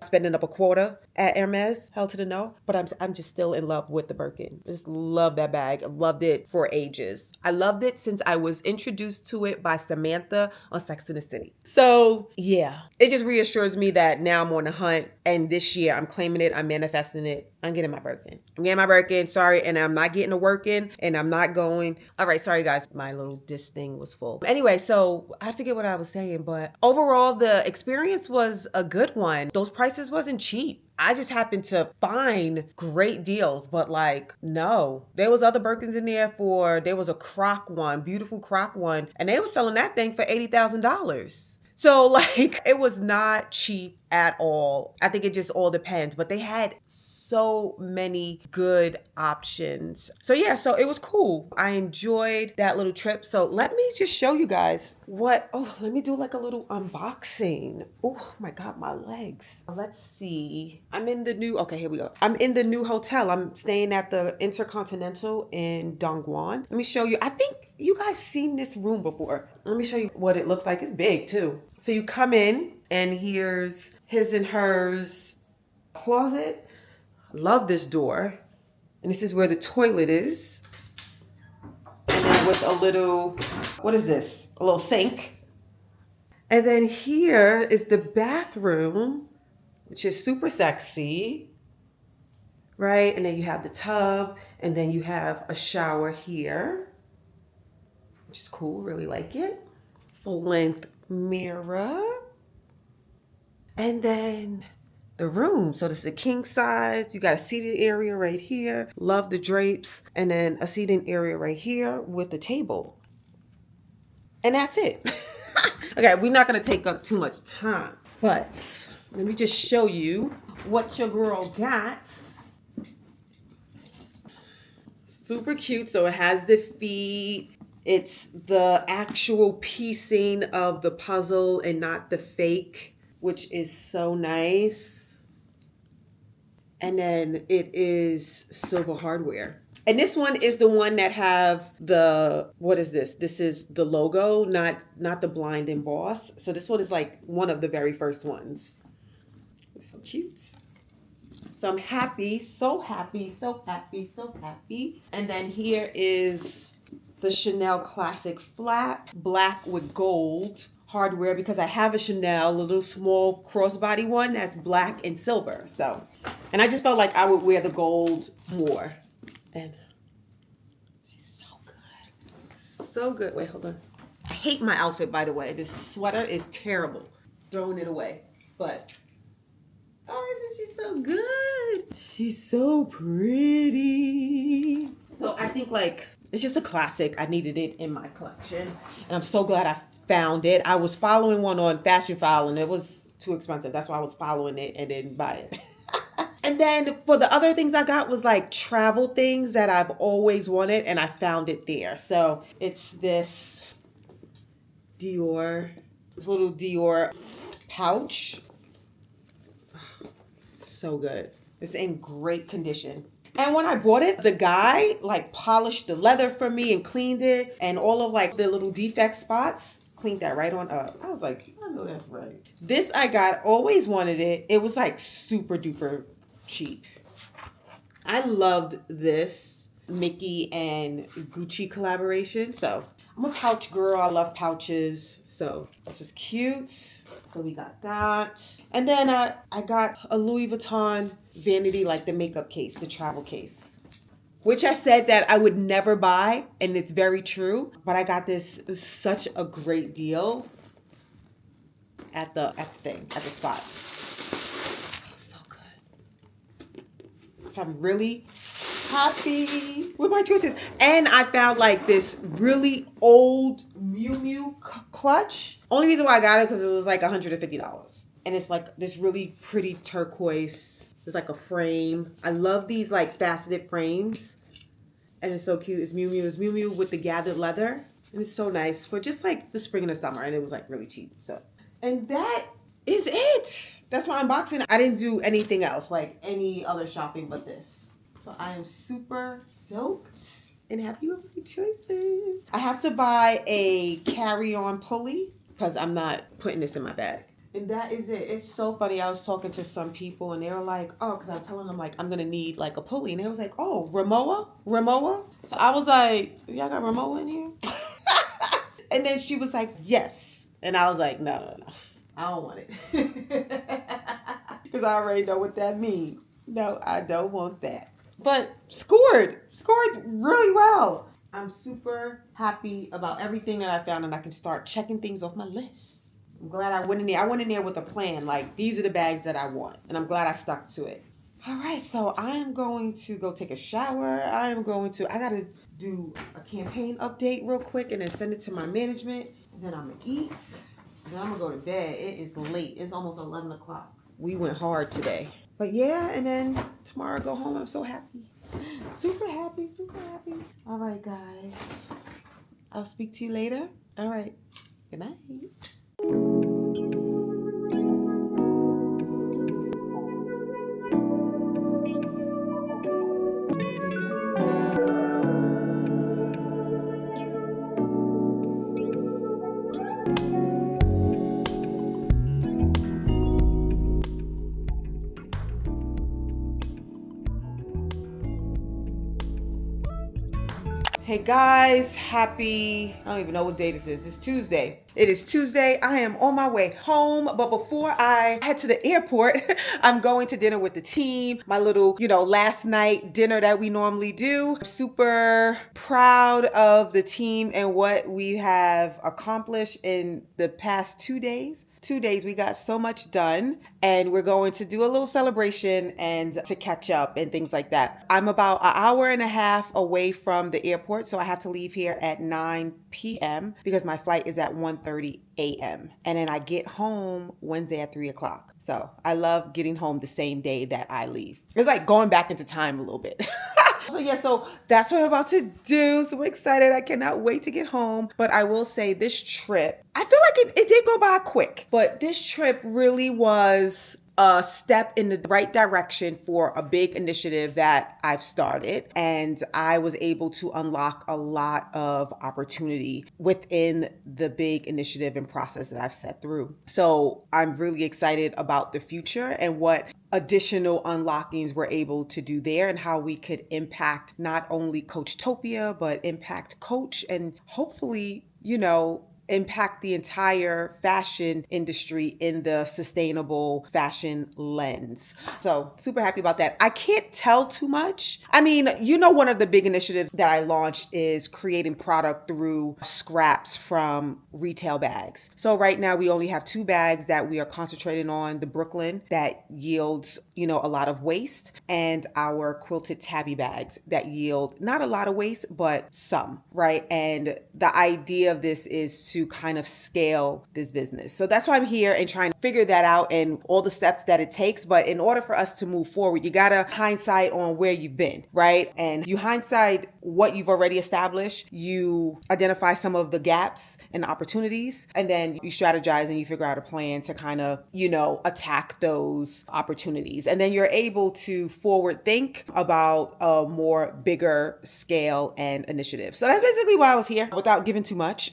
spending up a quota at Hermes, hell to the no. But I'm just still in love with the Birkin. I just love that bag. I loved it for ages. I loved it since I was introduced to it by Samantha on Sex and the City. So yeah, it just reassures me that now I'm on the hunt and this year I'm claiming it, I'm manifesting it. I'm getting my Birkin. Sorry. And I'm not getting a working and I'm not going. All right. Sorry, guys. My little disc thing was full. Anyway, so I forget what I was saying, but overall, the experience was a good one. Those prices wasn't cheap. I just happened to find great deals, but like, no, there was other Birkins in there there was a croc one, beautiful croc one, and they were selling that thing for $80,000. So like, it was not cheap at all. I think it just all depends, but they had so so many good options. So yeah, so it was cool. I enjoyed that little trip. So let me just show you guys let me do like a little unboxing. Oh my God, my legs. Let's see. Okay, here we go. I'm in the new hotel. I'm staying at the Intercontinental in Dongguan. Let me show you. I think you guys seen this room before. Let me show you what it looks like. It's big too. So you come in and here's his and hers closet. I love this door. And this is where the toilet is. And then with a little, what is this? A little sink. And then here is the bathroom, which is super sexy, right? And then you have the tub, and then you have a shower here, which is cool, really like it. Full length mirror. And then the room. So this is a king size. You got a seating area right here. Love the drapes. And then a seating area right here with the table. And that's it. Okay, we're not going to take up too much time. But let me just show you what your girl got. Super cute. So it has the feet. It's the actual piecing of the puzzle and not the fake, which is so nice. And then it is silver hardware. And this one is the one that have the, what is this? This is the logo, not the blind emboss. So this one is like one of the very first ones. It's so cute. So I'm happy, so happy, so happy, so happy. And then here is the Chanel Classic Flap, black with gold hardware, because I have a Chanel, a little small crossbody one that's black and silver. So, and I just felt like I would wear the gold more. And she's so good. So good. Wait, hold on. I hate my outfit, by the way. This sweater is terrible. Throwing it away. But, oh, isn't she so good? She's so pretty. So I think like, it's just a classic. I needed it in my collection. And I'm so glad I found it. I was following one on Fashion File and it was too expensive. That's why I was following it and didn't buy it. And then for the other things I got was like travel things that I've always wanted, and I found it there. So it's this Dior, this little Dior pouch. So good. It's in great condition. And when I bought it, the guy like polished the leather for me and cleaned it, and all of like the little defect spots, cleaned that right on up. I was like, I know that's right. This I got, always wanted it. It was like super duper cheap. I loved this Mickey and Gucci collaboration. So I'm a pouch girl. I love pouches. So this was cute. So we got that. And then I got a Louis Vuitton vanity, like the makeup case, the travel case, which I said that I would never buy. And it's very true. But I got this. It was such a great deal at the spot. So I'm really happy with my choices. And I found like this really old Miu Miu clutch. Only reason why I got it because it was like $150. And it's like this really pretty turquoise. There's like a frame. I love these like faceted frames. And it's so cute. It's Miu Miu. It's Miu Miu with the gathered leather. And it's so nice for just like the spring and the summer. And it was like really cheap. So, and that is it. That's my unboxing. I didn't do anything else, like any other shopping but this. So I am super stoked and happy with my choices. I have to buy a carry-on pulley because I'm not putting this in my bag. And that is it. It's so funny. I was talking to some people and they were like, oh, because I'm telling them like I'm going to need like a pulley. And they was like, oh, Rimowa? So I was like, y'all got Rimowa in here? And then she was like, yes. And I was like, no. I don't want it. Because I already know what that means. No, I don't want that. But scored really well. I'm super happy about everything that I found and I can start checking things off my list. I'm glad I went in there. I went in there with a plan. Like, these are the bags that I want. And I'm glad I stuck to it. All right, so I am going to go take a shower. I got to do a campaign update real quick and then send it to my management. And then I'm going to eat. Then I'm going to go to bed. It is late. It's almost 11 o'clock. We went hard today. But yeah, and then tomorrow I go home. I'm so happy. Super happy, super happy. All right, guys. I'll speak to you later. All right. Good night. Hey guys, happy, I don't even know what day this is. It's Tuesday. It is Tuesday. I am on my way home, but before I head to the airport, I'm going to dinner with the team. My little, last night dinner that we normally do. I'm super proud of the team and what we have accomplished in the past 2 days. 2 days, we got so much done, and we're going to do a little celebration and to catch up and things like that. I'm about an hour and a half away from the airport, so I have to leave here at 9 p.m. because my flight is at 1:30 a.m. And then I get home Wednesday at 3 o'clock. So I love getting home the same day that I leave. It's like going back into time a little bit. So that's what I'm about to do. So excited. I cannot wait to get home. But I will say this trip, I feel like it did go by quick, but this trip really was a step in the right direction for a big initiative that I've started. And I was able to unlock a lot of opportunity within the big initiative and process that I've set through. So I'm really excited about the future and what additional unlockings we're able to do there and how we could impact not only Coachtopia, but impact Coach and hopefully, impact the entire fashion industry in the sustainable fashion lens. So super happy about that. I can't tell too much. I mean, one of the big initiatives that I launched is creating product through scraps from retail bags. So right now we only have 2 bags that we are concentrating on, the Brooklyn that yields, a lot of waste, and our quilted tabby bags that yield not a lot of waste, but some, right? And the idea of this is to kind of scale this business. So that's why I'm here and trying to figure that out and all the steps that it takes. But in order for us to move forward, you gotta hindsight on where you've been, right? And you hindsight what you've already established, you identify some of the gaps and opportunities, and then you strategize and you figure out a plan to kind of, attack those opportunities. And then you're able to forward think about a more bigger scale and initiative. So that's basically why I was here without giving too much.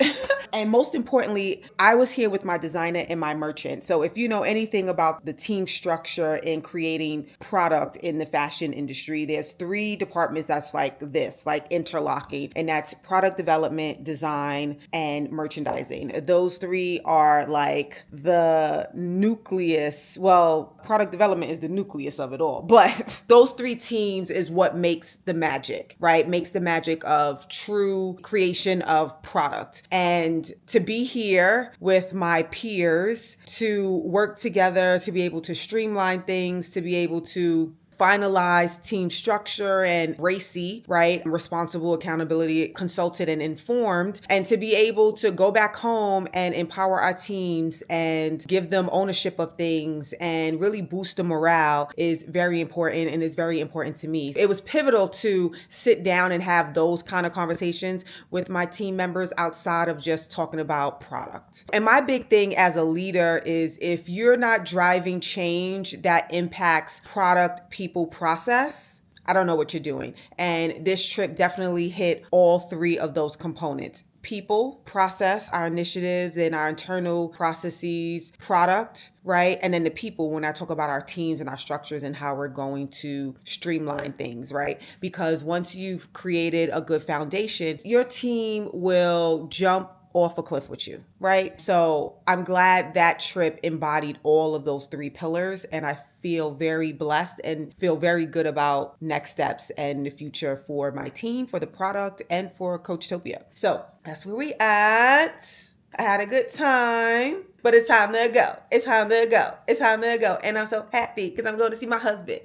And most importantly, I was here with my designer and my merchant. So if you know anything about the team structure in creating product in the fashion industry, there's 3 departments that's like this, like interlocking, and that's product development, design, and merchandising. Those 3 are like the nucleus. Well, product development is the nucleus of it all, but those 3 teams is what makes the magic, right? Makes the magic of true creation of product. And to be here with my peers, to work together, to be able to streamline things, to be able to finalized team structure and RACI, right? Responsible, accountability, consulted, and informed. And to be able to go back home and empower our teams and give them ownership of things and really boost the morale is very important, and is very important to me. It was pivotal to sit down and have those kind of conversations with my team members outside of just talking about product. And my big thing as a leader is if you're not driving change that impacts product, people, process, I don't know what you're doing. And this trip definitely hit all 3 of those components: people, process, our initiatives and our internal processes, product, right? And then the people, when I talk about our teams and our structures and how we're going to streamline things, right? Because once you've created a good foundation, your team will jump off a cliff with you, right? So I'm glad that trip embodied all of those 3 pillars, and I feel very blessed and feel very good about next steps and the future for my team, for the product, and for Coachtopia. So that's where we at. I had a good time, but it's time to go. It's time to go. It's time to go. And I'm so happy because I'm going to see my husband.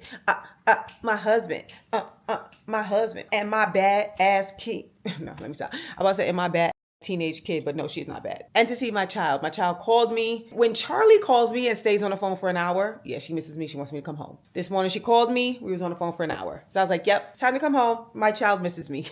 My husband. My husband. And my bad ass kid. No, let me stop. I was about to say, and my bad teenage kid, but no, she's not bad. And to see my child. My child called me. When Charlie calls me and stays on the phone for an hour, yeah, she misses me. She wants me to come home. This morning she called me. We was on the phone for an hour. So I was like, yep, it's time to come home. My child misses me.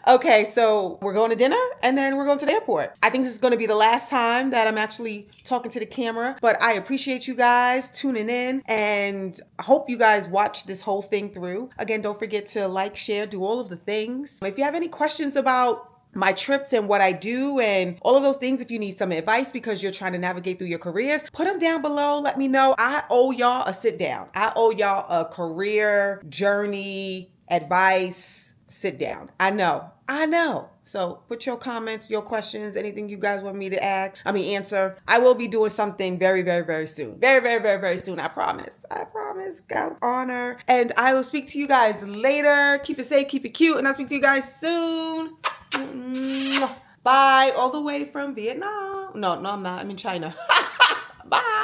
Okay, so we're going to dinner and then we're going to the airport. I think this is going to be the last time that I'm actually talking to the camera, but I appreciate you guys tuning in and I hope you guys watch this whole thing through. Again, don't forget to like, share, do all of the things. If you have any questions about my trips and what I do and all of those things, if you need some advice because you're trying to navigate through your careers, put them down below. Let me know. I owe y'all a sit down. I owe y'all a career journey advice sit down. I know. So put your comments, your questions, anything you guys want me to answer. I will be doing something very, very, very soon. Very, very, very, very soon. I promise. God honor. And I will speak to you guys later. Keep it safe, keep it cute, and I'll speak to you guys soon. Bye. All the way from Vietnam. No, I'm not. I'm in China. Bye.